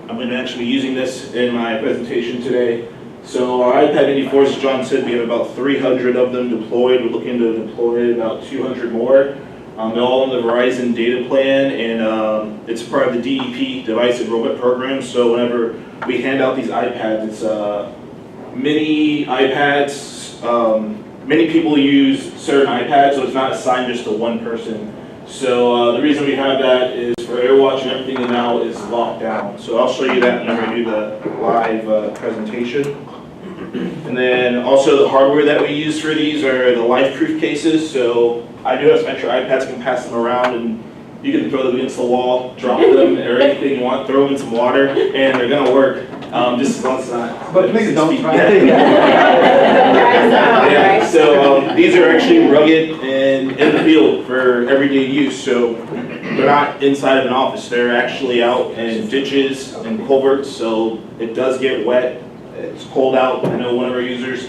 I'm going to actually be using this in my presentation today. So our iPad Mini 4s, as John said, we have about 300 of them deployed. We're looking to deploy about 200 more. They're all on the Verizon data plan, and it's part of the DEP, Device Enrollment Program. So whenever we hand out these iPads, it's mini iPads. Many people use certain iPads, so it's not assigned just to one person. So the reason we have that is for AirWatch and everything now is locked down. So I'll show you that whenever I do the live presentation. And then also the hardware that we use for these are the life-proof cases. So I do have to make sure iPads can pass them around, and you can throw them against the wall, drop them, or anything you want, throw them in some water, and they're gonna work. Just as long as it's not. But please don't try it. Yeah, so these are actually rugged and in the field for everyday use. So they're not inside of an office. They're actually out in ditches and culverts. So it does get wet. It's cold out. I know one of our users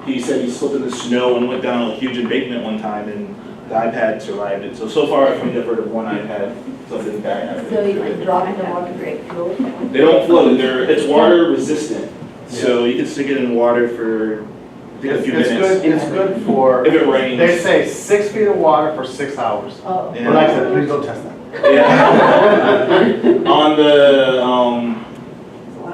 he said he slipped in the snow and went down a huge embankment one time, and the iPad survived it. So far, I think I've heard of one iPad, something bad happened. So you can drop in the water, break float? They don't float, it's water resistant. So you can stick it in water for, I think, a few minutes. It's good for, If it rains. they say 6 feet of water for 6 hours. Oh. Yeah. But like I said, please don't test that. Yeah.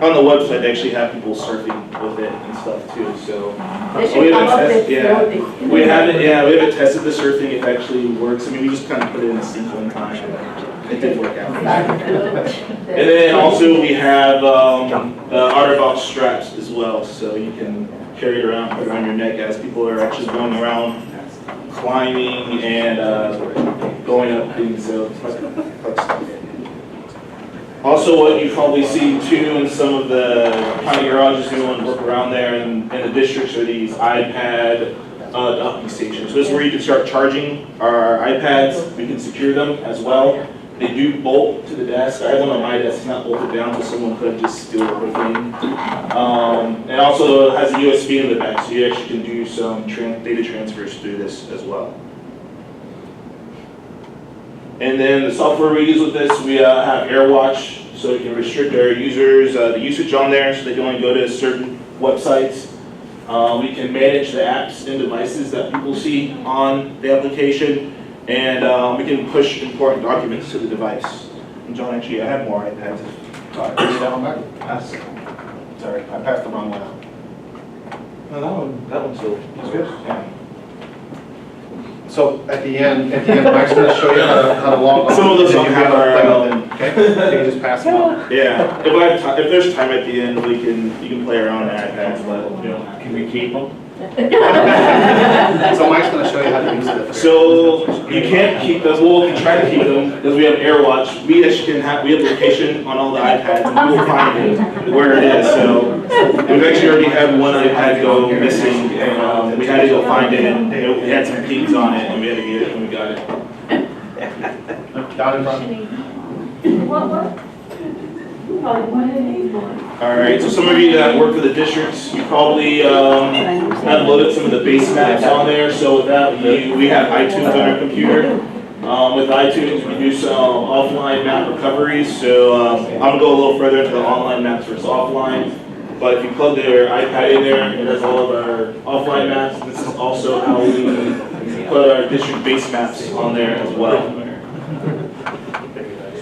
On the website, they actually have people surfing with it and stuff too, so. They should come up with Yeah, floating. we haven't tested the surfing, it actually works. I mean, we just kind of put it in a sink one time, and it did work out. And then also we have the OtterBox straps as well, so you can carry it around, put it around your neck as people are actually going around climbing and going up things, so it's like stuff. Also, what you probably see too in some of the county garages doing work around there in the districts are these iPad docking stations. So this is where you can start charging our iPads. We can secure them as well. They do bolt to the desk. I have one on my desk, not bolted down, so someone could just steal the whole thing. And also has a USB in the back, so you actually can do some data transfers through this as well. And then the software we use with this, we have AirWatch, so you can restrict our users, the usage on there, so they can only go to certain websites. We can manage the apps and devices that people see on the application, and we can push important documents to the device. And John, actually, I have more iPads. Bring that one back. Sorry, I passed the wrong one out. No, that one's still. That's good. Yeah. So at the end, Mike's going to show you how to log on. Some of those And don't you have a our, thing open, okay? You can just pass them out. Yeah, if there's time at the end, you can play around with iPads, but, you know. Can we keep them? So Mike's going to show you how to use it. So you can't keep them, well, we can try to keep them, because we have AirWatch. We actually we have location on all the iPads, and we will find it where it is, so. We've actually already had one iPad go missing, and we had to go find it, and we had some pings on it, and we had to get it, and we got it. Down in front. All right, so some of you that work for the districts, you probably have loaded some of the Basemaps on there. So with that, we have iTunes on our computer. With iTunes, we do some offline map recoveries. So I'm gonna go a little further into the online maps versus offline. But if you plug their iPad in there, it has all of our offline maps. This is also how we put our district base maps on there as well.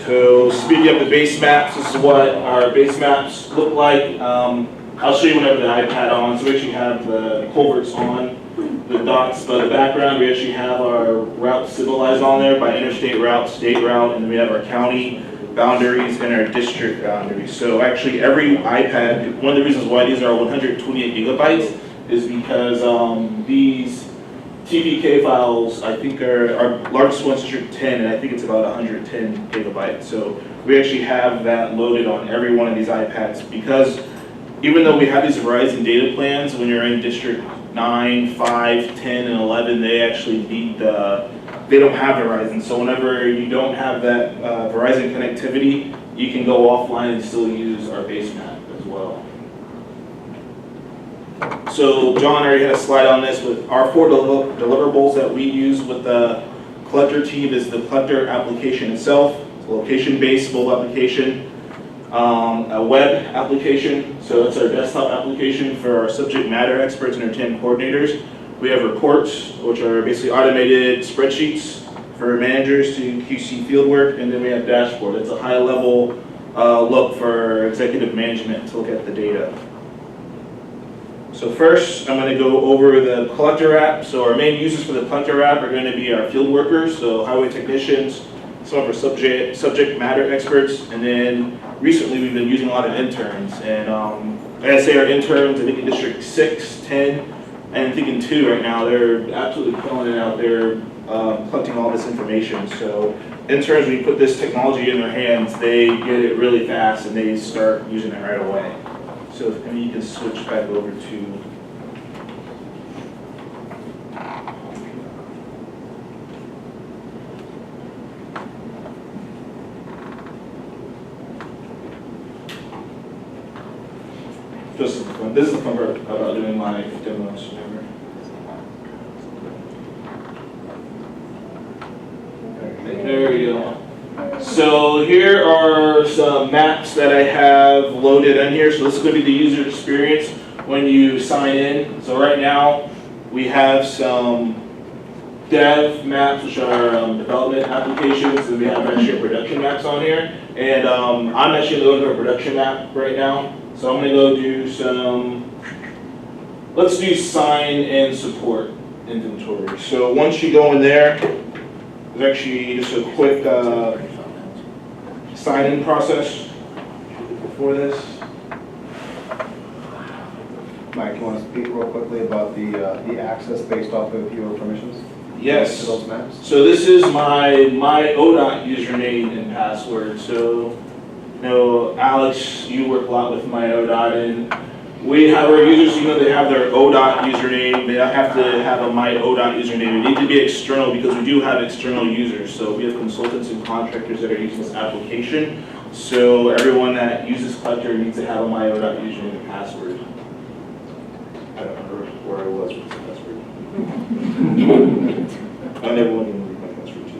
So speaking of the base maps, this is what our base maps look like. I'll show you whenever the iPad on. So we actually have the culverts on, the dots by the background. We actually have our routes symbolized on there by interstate route, state route, and then we have our county boundaries and our district boundaries. So actually every iPad, one of the reasons why these are 128 gigabytes is because these TPK files, I think our largest one's 10, and I think it's about 110 gigabytes. So we actually have that loaded on every one of these iPads because even though we have these Verizon data plans, when you're in District 9, 5, 10, and 11, they actually need they don't have Verizon. So whenever you don't have that Verizon connectivity, you can go offline and still use our base map as well. So John already had a slide on this with our 4 deliverables that we use with the collector team is the collector application itself, it's a location-based mobile application, a web application, so it's our desktop application for our subject matter experts and our 10 coordinators. We have reports, which are basically automated spreadsheets for managers to QC fieldwork, and then we have dashboard. It's a high-level look for executive management to look at the data. So first, I'm going to go over the collector app. So our main uses for the collector app are going to be our field workers, so highway technicians, some of our subject matter experts, and then recently we've been using a lot of interns. And I say our interns, I think in District 6, 10, and I think in 2 right now, they're absolutely killing it out there collecting all this information. So interns, when you put this technology in their hands, they get it really fast and they start using it right away. So if you can switch back over to this is the fun part about doing live demos. Whatever. go. So here are some maps that I have loaded in here. So this is going to be the user experience when you sign in. So right now we have some dev maps, which are development applications, and we have actually production maps on here. And I'm actually going to go to a production map right now. So I'm going to go do some, let's do sign and support inventory. So once you go in there, there's actually just a quick sign-in process for this. Mike, you want to speak real quickly about the access based off of your permissions? Yes. To those maps? So this is my ODOT username and password. So, you know, Alex, you work a lot with my ODOT, and we have our users, you know, they have their ODOT username. They have to have a my ODOT username. It needs to be external because we do have external users. So we have consultants and contractors that are using this application. So everyone that uses Collector needs to have a my ODOT username and password. I don't remember where I was with the password. And everyone can read my password too.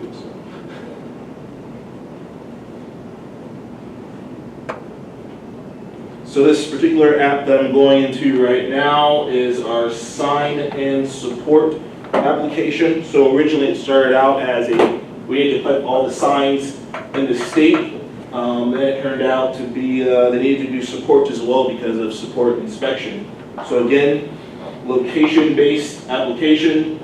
So this particular app that I'm going into right now is our sign and support application. So originally it started out as we had to put all the signs in the state. Then it turned out to be they needed to do support as well because of support inspection. So again, location-based application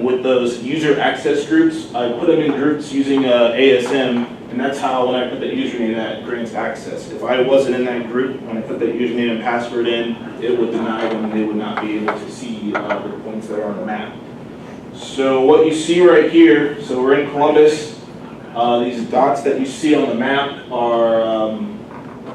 with those user access groups. I put them in groups using ASM, and that's how when I put that username that grants access. If I wasn't in that group, when I put that username and password in, it would deny them and they would not be able to see the points that are on the map. So what you see right here, so we're in Columbus. These dots that you see on the map are,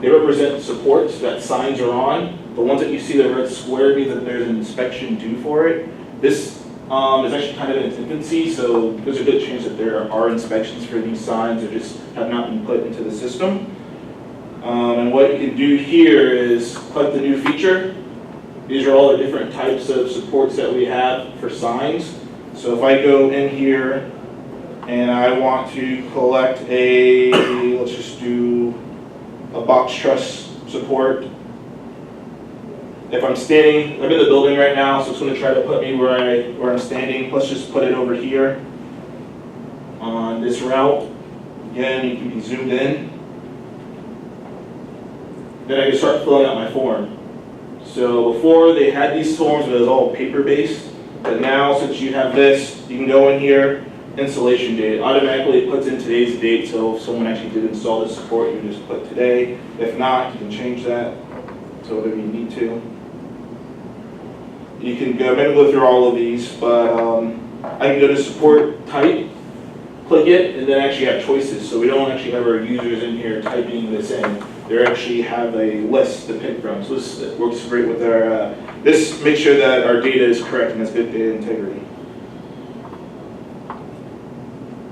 they represent supports that signs are on. The ones that you see the red square means that there's an inspection due for it. This is actually kind of in its infancy, so there's a good chance that there are inspections for these signs that just have not been put into the system. And what you can do here is click the new feature. These are all the different types of supports that we have for signs. So if I go in here and I want to collect let's just do a box truss support. If I'm standing, I'm in the building right now, so it's going to try to put me where I'm standing. Let's just put it over here on this route. Again, you can be zoomed in. Then I can start filling out my form. So before they had these forms, it was all paper-based. But now, since you have this, you can go in here, installation date. Automatically it puts in today's date, so if someone actually did install the support, you just put today. If not, you can change that to whatever you need to. You can go, I'm going to go through all of these, but I can go to support type, click it, and then actually have choices. So we don't actually have our users in here typing this in. They actually have a list to pick from. So this works great with our, this makes sure that our data is correct and has good data integrity.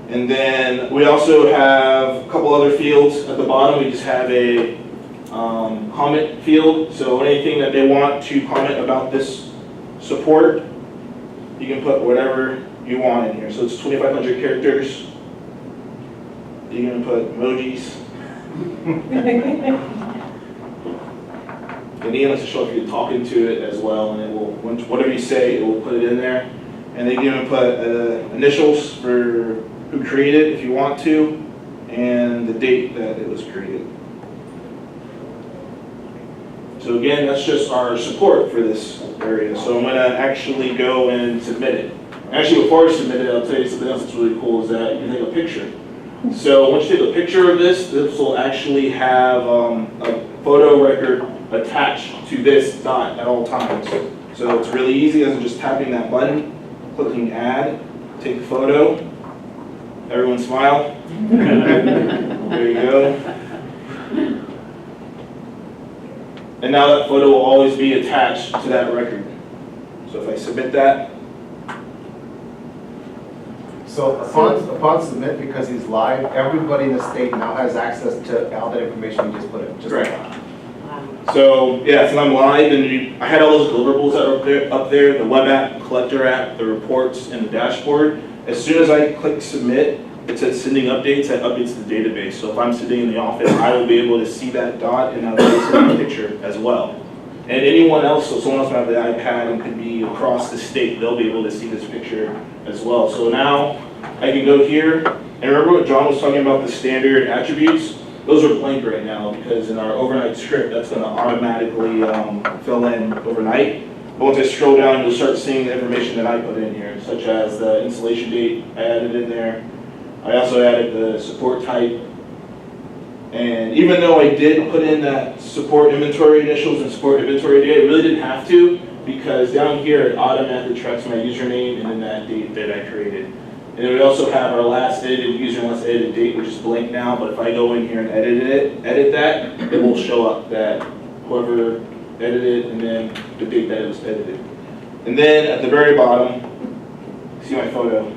And then we also have a couple other fields at the bottom. We just have a comment field. So anything that they want to comment about this support, you can put whatever you want in here. So it's 2,500 characters. You can put emojis. And Ian likes to show if you're talking to it as well, and it will, whatever you say, it will put it in there. And then you can put initials for who created it if you want to, and the date that it was created. So again, that's just our support for this area. So I'm going to actually go and submit it. Actually, before I submit it, I'll tell you something else that's really cool is that you can take a picture. So once you take a picture of this will actually have a photo record attached to this dot at all times. So it's really easy as just tapping that button, clicking add, take a photo. Everyone smile. There you go. And now that photo will always be attached to that record. So if I submit that. So upon submit, because he's live, everybody in the state now has access to all that information you just put in. Just Right. like that. So yeah, so I'm live, and I had all those deliverables that are up there, the web app, collector app, the reports, and the dashboard. As soon as I click submit, it says sending updates, that updates the database. So if I'm sitting in the office, I will be able to see that dot and I'll be able to see the picture as well. And anyone else, so someone else might have the iPad and could be across the state, they'll be able to see this picture as well. So now I can go here, and remember what John was talking about, the standard attributes? Those are blank right now because in our overnight script, that's going to automatically fill in overnight. But once I scroll down, you'll start seeing the information that I put in here, such as the installation date I added in there. I also added the support type. And even though I did put in that support inventory initials and support inventory date, I really didn't have to because down here it automatically tracks my username and then that date that I created. And then we also have our last edited user and last edited date, which is blank now, but if I go in here and edit that, it will show up that whoever edited and then the date that it was edited. And then at the very bottom, see my photo.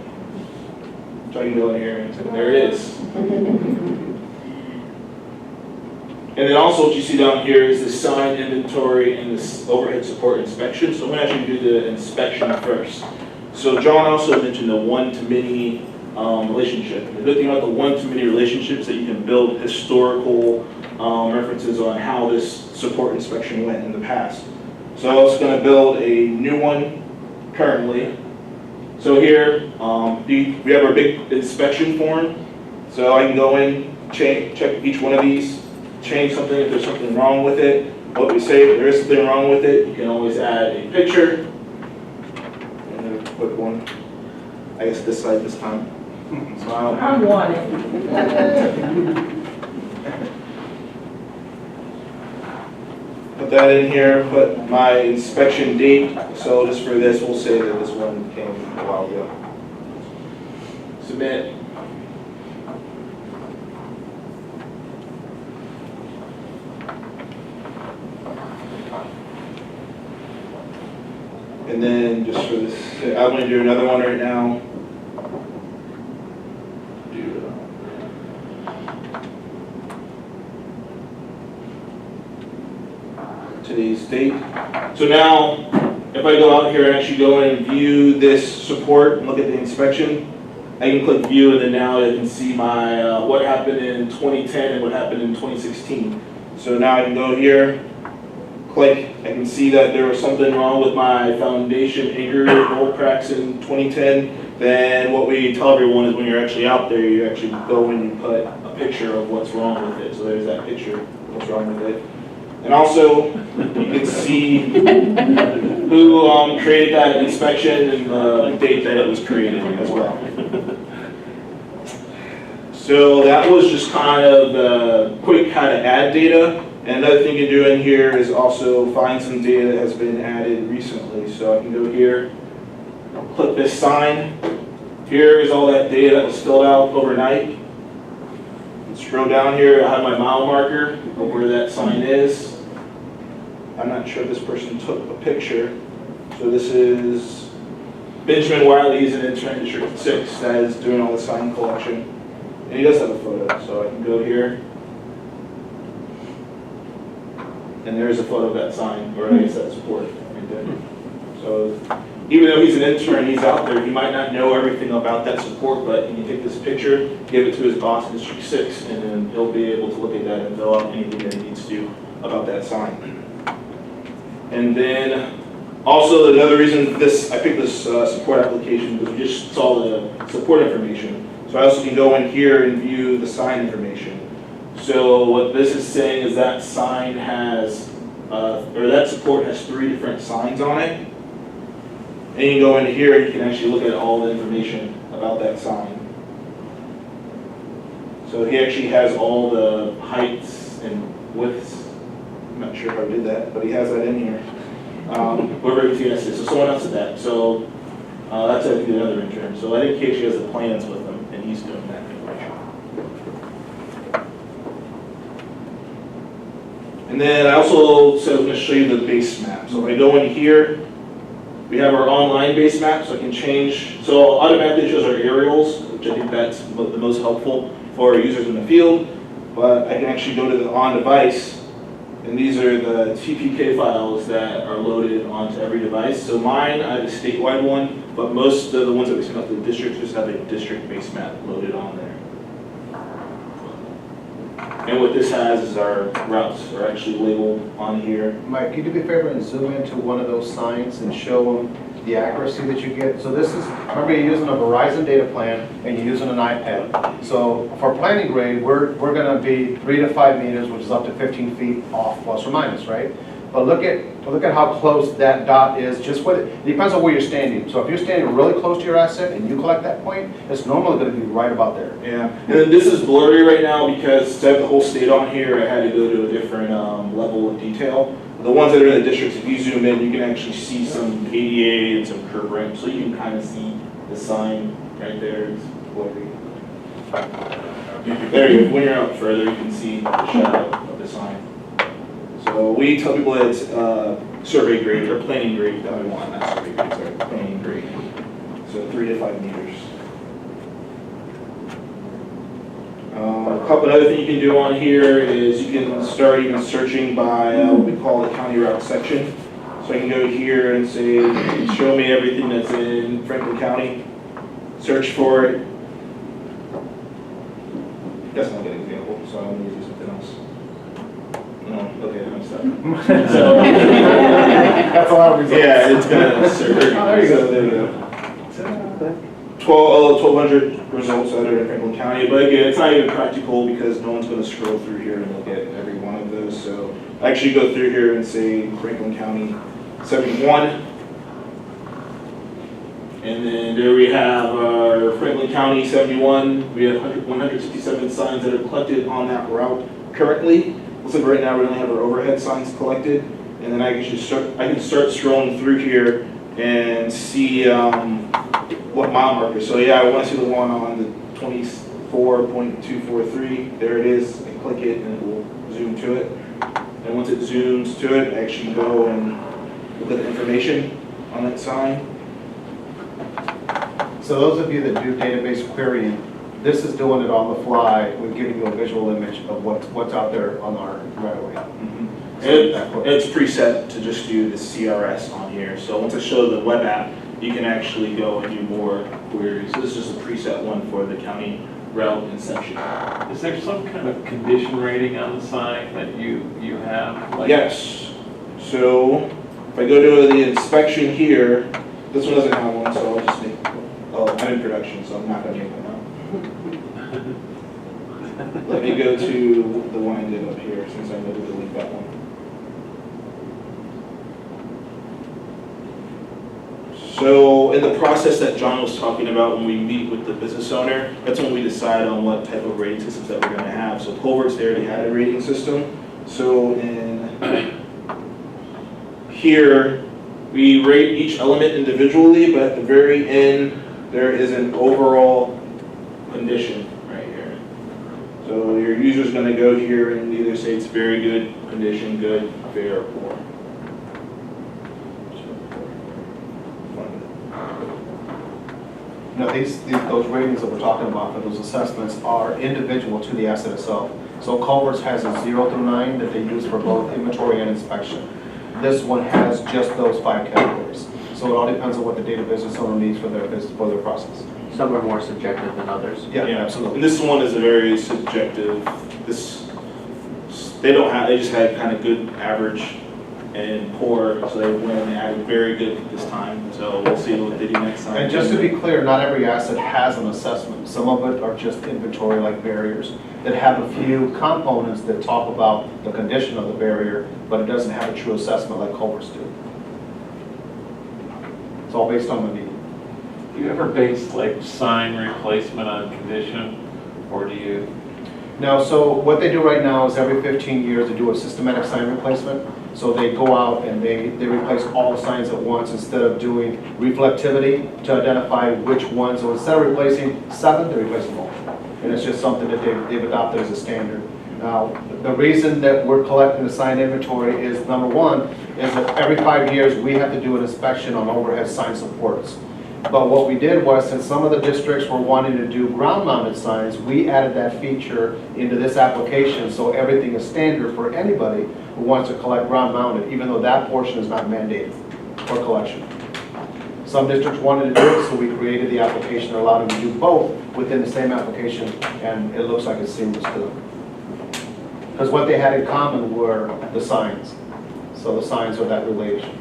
So I can go in here and there it is. And then also what you see down here is the sign inventory and this overhead support inspection. So I'm going to actually do the inspection first. So John also mentioned the one-to-many relationship. The good thing about the one-to-many relationships is that you can build historical references on how this support inspection went in the past. So I was going to build a new one currently. So here we have our big inspection form. So I can go in, check each one of these, change something if there's something wrong with it. What we say, if there is something wrong with it, you can always add a picture. And a quick one. I guess this side this time. Smile. I'm wanting. Put that in here, put my inspection date. So just for this, we'll say that this one came a while ago. Submit. And then just for this, I'm going to do another one right now. Today's date. So now, if I go out here and actually go in and view this support and look at the inspection, I can click view and then now I can see my what happened in 2010 and what happened in 2016. So now I can go here, click, I can see that there was something wrong with my foundation anchor bolt cracks in 2010. Then what we tell everyone is when you're actually out there, you actually go and you put a picture of what's wrong with it. So there's that picture of what's wrong with it. And also, you can see who created that inspection and the date that it was created as well. So that was just kind of the quick how to add data. And another thing you can do in here is also find some data that has been added recently. So I can go here, click this sign. Here is all that data that was filled out overnight. Scroll down here, I have my mile marker of where that sign is. I'm not sure if this person took a picture. So this is Benjamin Wiley, he's an intern in District 6 that is doing all the sign collection. And he does have a photo, so I can go here. And there's a photo of that sign, or I guess that support right there. So even though he's an intern, he's out there, he might not know everything about that support, but he can take this picture, give it to his boss in District 6, and then he'll be able to look at that and fill out anything that he needs to about that sign. And then also another reason I picked this support application because we just saw the support information. So I also can go in here and view the sign information. So what this is saying is that sign has, or that support has 3 different signs on it. And you can go into here and you can actually look at all the information about that sign. So he actually has all the heights and widths. I'm not sure how I did that, but he has that in here. Whoever ATS is, so someone else did that. So that's I think another intern. So I think he actually has the plans with him, and he's doing that information. And then I also said I was going to show you the base map. So if I go in here, we have our online base map, so I can change. So automatically shows our aerials, which I think that's the most helpful for our users in the field. But I can actually go to the on-device And these are the TPK files that are loaded onto every device. So mine, I have a statewide one, but most of the ones that we send out to the districts just have a district base map loaded on there. And what this has is our routes are actually labeled on here. Mike, could you do me a favor and zoom into one of those signs and show them the accuracy that you get? So this is, remember you're using a Verizon data plan and you're using an iPad. So for planning grade, we're gonna be 3 to 5 meters, which is up to 15 feet off, plus or minus, right? But look at how close that dot is, just what, it depends on where you're standing. So if you're standing really close to your asset and you collect that point, it's normally gonna be right about there. Yeah, and then this is blurry right now because to have the whole state on here, I had to go to a different level of detail. The ones that are in the districts, if you zoom in, you can actually see some ADA and some curb ramp, so you can kind of see the sign right there. It's blurry. There you go. When you're out further, you can see the shadow of the sign. So we tell people that it's survey grade or planning grade that we want, not survey grade, sorry, planning grade. So 3 to 5 meters. A couple other things you can do on here is you can start even searching by what we call the county route section. So I can go here and say, show me everything that's in Franklin County. Search for it. That's not a good example, so I'm going to do something else. No, okay, I'm stuck. So, That's a lot of results. yeah, it's going to search. Oh, there you go. So there you go. 1,200 results that are in Franklin County, but again, it's not even practical because no one's going to scroll through here and look at every one of those. So I actually go through here and say Franklin County 71. And then there we have our Franklin County 71. We have 167 signs that are collected on that route currently. Looks like right now we only have our overhead signs collected. And then I can start scrolling through here and see what mile marker. So yeah, I want to see the one on the 24.243. There it is. I click it and it will zoom to it. And once it zooms to it, I actually go and look at the information on that sign. So those of you that do database querying, this is doing it on the fly. We're giving you a visual image of what's out there on our right away. It's preset to just do the CRS on here. So once I show the web app, you can actually go and do more queries. This is just a preset one for the county route inception. Is there some kind of condition rating on the sign that you have? Like Yes. So if I go to the inspection here, this one doesn't have one, so I'll just make, oh, I'm in production, so I'm not going to make one now. Let me go to the one I did up here, since I know to delete that one. So in the process that John was talking about when we meet with the business owner, that's when we decide on what type of rating systems that we're going to have. So Culver's they already had a rating system. So in here, we rate each element individually, but at the very end, there is an overall condition right here. So your user's going to go here and either say it's very good condition, good, fair, or poor. Now, those ratings that we're talking about for those assessments are individual to the asset itself. So Culver's has a 0 through 9 that they use for both inventory and inspection. This one has just those 5 categories. So it all depends on what the data business owner needs for their business, for their process. Some are more subjective than others. Yeah, absolutely. And this one is a very subjective. They just had kind of good, average, and poor, so they went and added very good this time. So we'll see what they do next time. And just to be clear, not every asset has an assessment. Some of it are just inventory like barriers that have a few components that talk about the condition of the barrier, but it doesn't have a true assessment like Culver's do. It's all based on the need. Do you ever base like sign replacement on condition, or do you? No, so what they do right now is every 15 years they do a systematic sign replacement. So they go out and they replace all the signs at once instead of doing reflectivity to identify which ones. So instead of replacing 7, they replace them all. And it's just something that they've adopted as a standard. Now, the reason that we're collecting the sign inventory is, number one, is that every 5 years we have to do an inspection on overhead sign supports. But what we did was, since some of the districts were wanting to do ground-mounted signs, we added that feature into this application, so everything is standard for anybody who wants to collect ground-mounted, even though that portion is not mandated for collection. Some districts wanted to do it, so we created the application that allowed them to do both within the same application, and it looks like it's seamless to them. Because what they had in common were the signs. So the signs are that relation.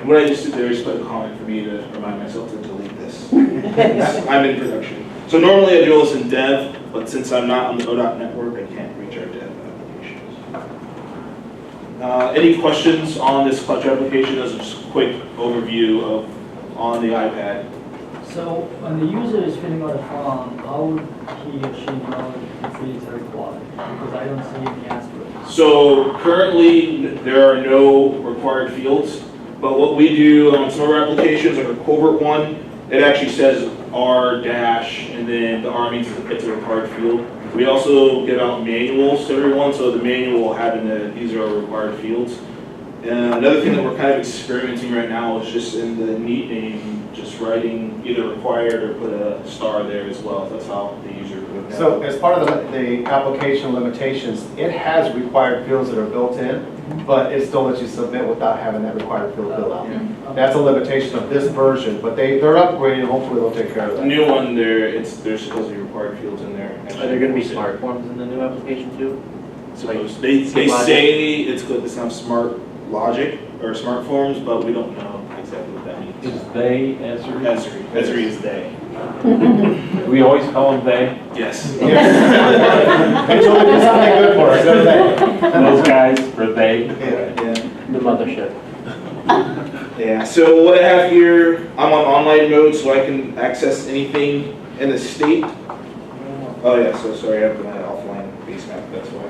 What I just did there is put a comment for me to remind myself to delete this. I'm in production. So normally I do this in dev, but since I'm not on the ODOT network, I can't reach our dev applications. Any questions on this collector application? As just a quick overview of on the iPad. So when the user is filling out a form, how would he or she know if it is required? Because I don't see any answer. So currently there are no required fields. But what we do on some of our applications, like our culvert one, it actually says R dash, and then the R means it's a required field. We also give out manuals to everyone, so the manual will have in the, these are required fields. And another thing that we're kind of experimenting right now is just in the neat name, just writing either required or put a star there as well. That's how the user would know. So as part of the application limitations, it has required fields that are built in, but it still lets you submit without having that required field filled out. That's a limitation of this version, but they're upgrading, hopefully they'll take care of The that. new one, there's supposed to be required fields in there. Are there going to be smart forms in the new application too? So they say it's good to have smart logic or smart forms, but we don't know exactly what that means. Is they Esri? Esri is they. We always call them they? Yes. They told me to do something good for us, don't they? Those guys for they? Yeah. The mothership. Yeah, so what I have here, I'm on online mode, so I can access anything in the state. Oh yeah, so sorry, I have my offline Basemap, that's why.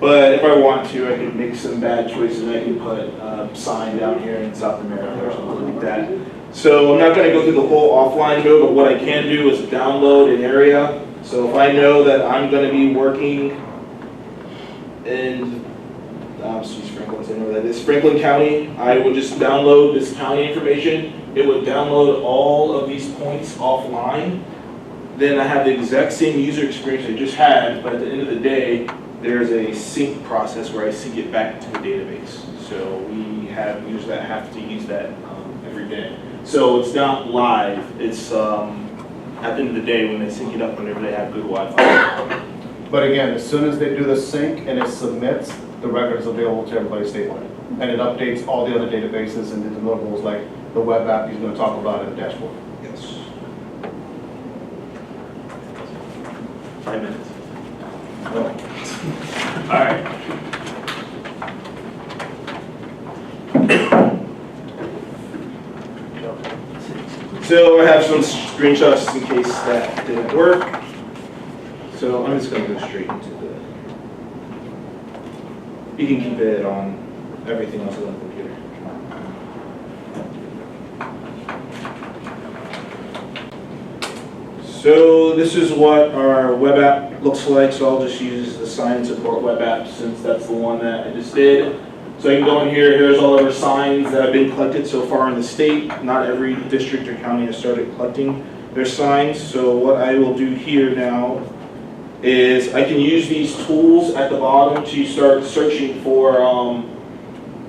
But if I want to, I can make some bad choices. I can put a sign down here in South America or something like that. So I'm not going to go through the whole offline mode, but what I can do is download an area. So if I know that I'm going to be working in Franklin, I know that is Franklin County, I would just download this county information. It would download all of these points offline. Then I have the exact same user experience I just had, but at the end of the day, there's a sync process where I sync it back to the database. So we have users that have to use that every day. So it's not live. It's at the end of the day when they sync it up whenever they have good Wi-Fi. But again, as soon as they do the sync and it submits, the record is available to everybody statewide. And it updates all the other databases and the deliverables like the web app he's going to talk about in the dashboard. Yes. 5 minutes. Oh. All right. So I have some screenshots in case that didn't work. So I'm just going to go straight into the. You can keep it on everything else on the computer. So this is what our web app looks like. So I'll just use the sign support web app since that's the one that I just did. So you can go in here, here's all of our signs that have been collected so far in the state. Not every district or county has started collecting their signs. So what I will do here now is I can use these tools at the bottom to start searching for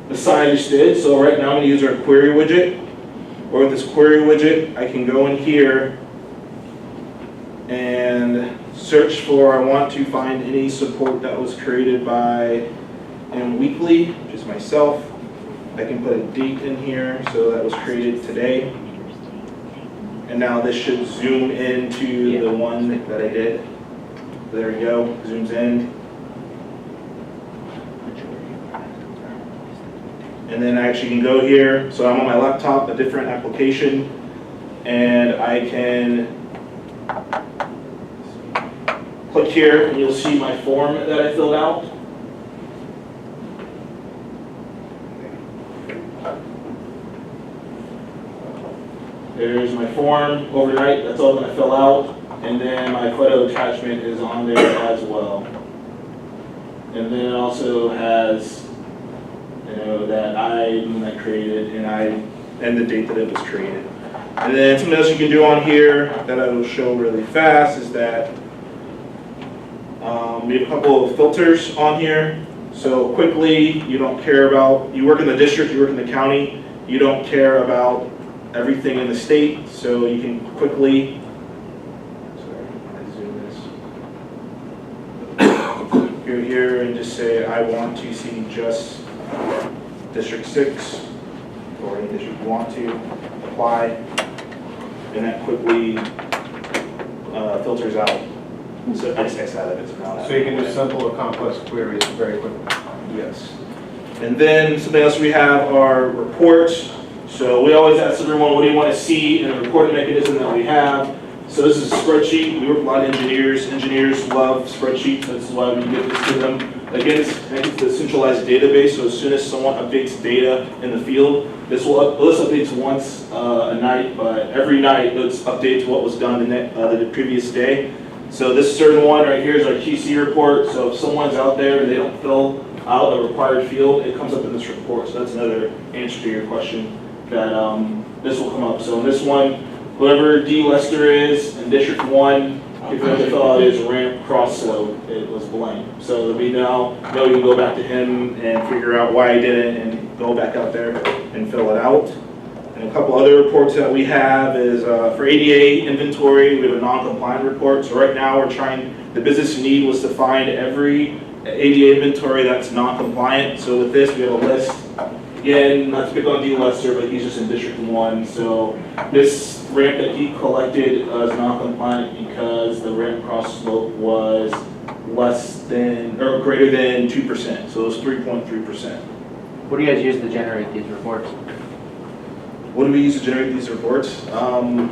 the sign I just did. So right now I'm going to use our query widget. Or with this query widget, I can go in here and search for, I want to find any support that was created by Weekly, which is myself. I can put a date in here, so that was created today. And now this should zoom into the one that I did. There we go, zooms in. And then I actually can go here, so I'm on my laptop, a different application, and I can click here and you'll see my form that I filled out. There's my form overnight, that's all I'm going to fill out. And then my photo attachment is on there as well. And then it also has you know, that I created and the date that it was created. And then something else you can do on here that I will show really fast is that we have a couple of filters on here. So quickly, you don't care about, you work in the district, you work in the county, you don't care about everything in the state, so you can quickly, sorry, I zoom this. Go here and just say, I want to see just District 6, or any district you want to, apply, and that quickly filters out. So I just X out of it. So you can do simple or complex queries very quickly. Yes. And then something else we have are reports. So we always ask everyone, what do you want to see in a reporting mechanism that we have? So this is a spreadsheet. We work with a lot of engineers. Engineers love spreadsheets. That's why we give this to them. Again, it's the centralized database. So as soon as someone updates data in the field, this updates once a night, but every night it updates what was done the previous day. So this certain one right here is our QC report. So if someone's out there and they don't fill out a required field, it comes up in this report. So that's another answer to your question that this will come up. So in this one, whoever D. Lester is in District 1, if you have to fill out his ramp cross slope, it was blank. So that we now know you can go back to him and figure out why he did it and go back out there and fill it out. And a couple other reports that we have is for ADA inventory, we have a non-compliant report. So right now the business need was to find every ADA inventory that's non-compliant. So with this, we have a list. Again, not to pick on D. Lester, but he's just in District 1. So this ramp that he collected is non-compliant because the ramp cross slope was less than or greater than 2%. So it was 3.3%. What do you guys use to generate these reports? What do we use to generate these reports? I'm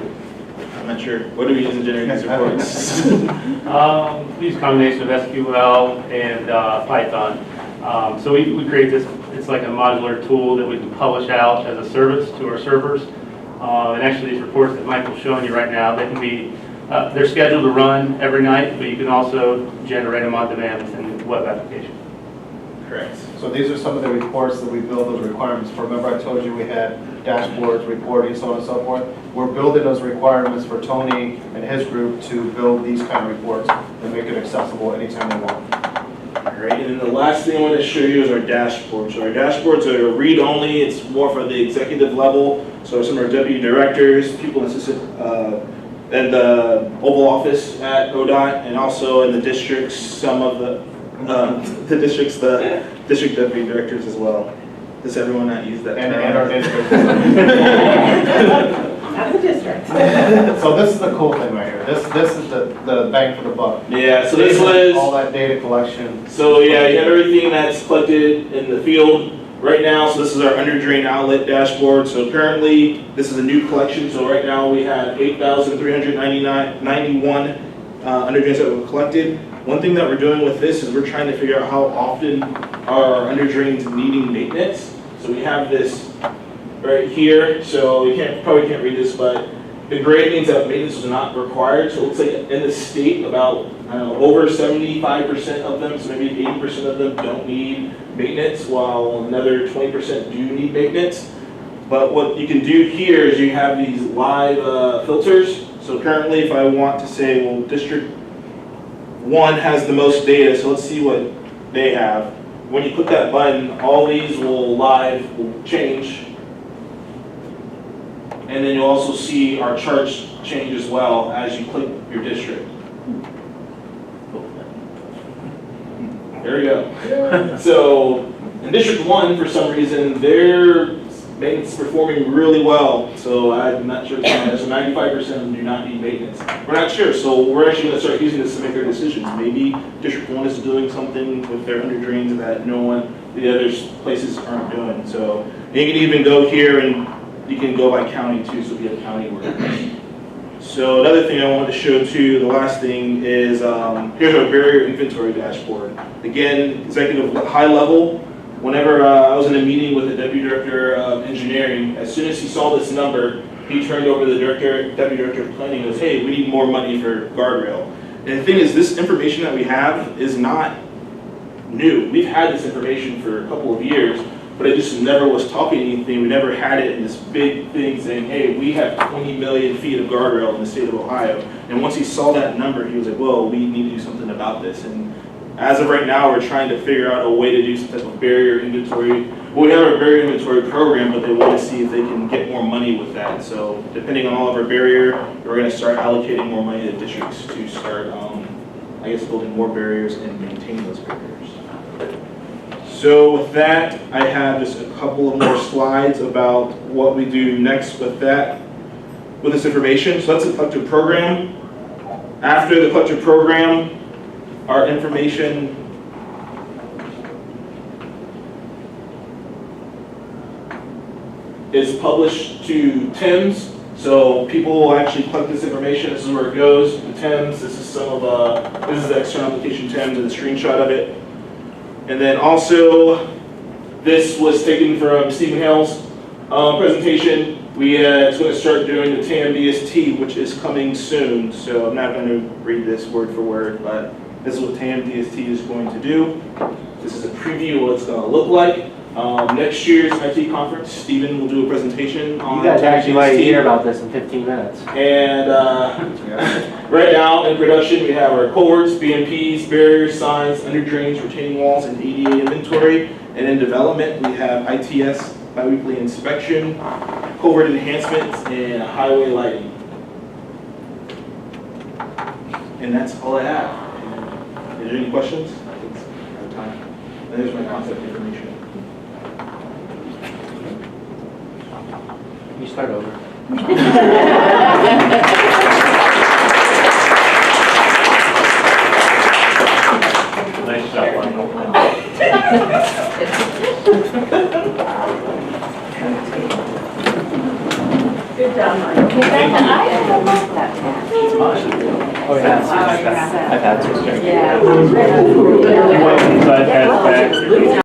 not sure. What do we use to generate these reports? We use a combination of SQL and Python. So we create this, it's like a modular tool that we can publish out as a service to our servers. And actually these reports that Michael's showing you right now, they can be, they're scheduled to run every night, but you can also generate them on demand within the web application. Correct. So these are some of the reports that we build those requirements for. Remember I told you we had dashboards, reporting, so on and so forth. We're building those requirements for Tony and his group to build these kind of reports and make it accessible anytime they want. Alright, and then the last thing I want to show you is our dashboards. So our dashboards are read-only. It's more for the executive level. So some of our deputy directors, people assistant, and the Oval Office at ODOT, and also in the districts, some of the district deputy directors as well. Does everyone not use that term? And our district. Not the district. So this is the cool thing right here. This is the bang for the buck. Yeah, so this was all that data collection. So yeah, you have everything that's collected in the field right now. So this is our under drain outlet dashboard. So currently, this is a new collection. So right now we have 8,391 under drains that were collected. One thing that we're doing with this is we're trying to figure out how often are our under drains needing maintenance. So we have this right here. So you probably can't read this, but the grade means that maintenance is not required. So it looks like in the state about over 75% of them, so maybe 80% of them don't need maintenance, while another 20% do need maintenance. But what you can do here is you have these live filters. So currently, if I want to say, well, District 1 has the most data, so let's see what they have. When you click that button, all these will change. And then you'll also see our charts change as well as you click your district. There we go. So in District 1, for some reason, their maintenance is performing really well. So I'm not sure, so 95% of them do not need maintenance. We're not sure, so we're actually going to start using this to make our decisions. Maybe District 1 is doing something with their under drains that the other places aren't doing. So you can even go here and you can go by county too, so we have county workers. So another thing I wanted to show too, the last thing is, here's our barrier inventory dashboard. Again, executive high level, whenever I was in a meeting with the deputy director of engineering, as soon as he saw this number, he turned over to the deputy director of planning and goes, hey, we need more money for guardrail. And the thing is, this information that we have is not new. We've had this information for a couple of years, but it just never was talking anything. We never had it in this big thing saying, hey, we have 20 million feet of guardrail in the state of Ohio. And once he saw that number, he was like, well, we need to do something about this. And as of right now, we're trying to figure out a way to do some type of barrier inventory. Well, we have our barrier inventory program, but they want to see if they can get more money with that. So depending on all of our barrier, we're going to start allocating more money to districts to start, I guess, building more barriers and maintaining those barriers. So with that, I have just a couple of more slides about what we do next with that, with this information. So that's the collective program. After the collective program, our information is published to TIMS. So people will actually collect this information. This is where it goes to TIMS. This is this is the external application TIMS and the screenshot of it. And then also, this was taken from Stephen Hale's presentation. It's going to start doing the TAM-DST, which is coming soon. So I'm not going to read this word for word, but this is what TAM-DST is going to do. This is a preview of what it's going to look like. Next year's IT conference, Stephen will do a presentation on You guys actually might TAM-DST. hear about this in 15 minutes. And right now in production, we have our culverts, BMPs, barriers, signs, under drains, retaining walls, and ADA inventory. And in development, we have ITS, biweekly inspection, culvert enhancements, and highway lighting. And that's all I have. Is there any questions? I think it's out of time. And there's my contact information. You start over. Nice job, Michael. Good job, Mike. Oh, yeah. I've had some. Yeah. So I've had back.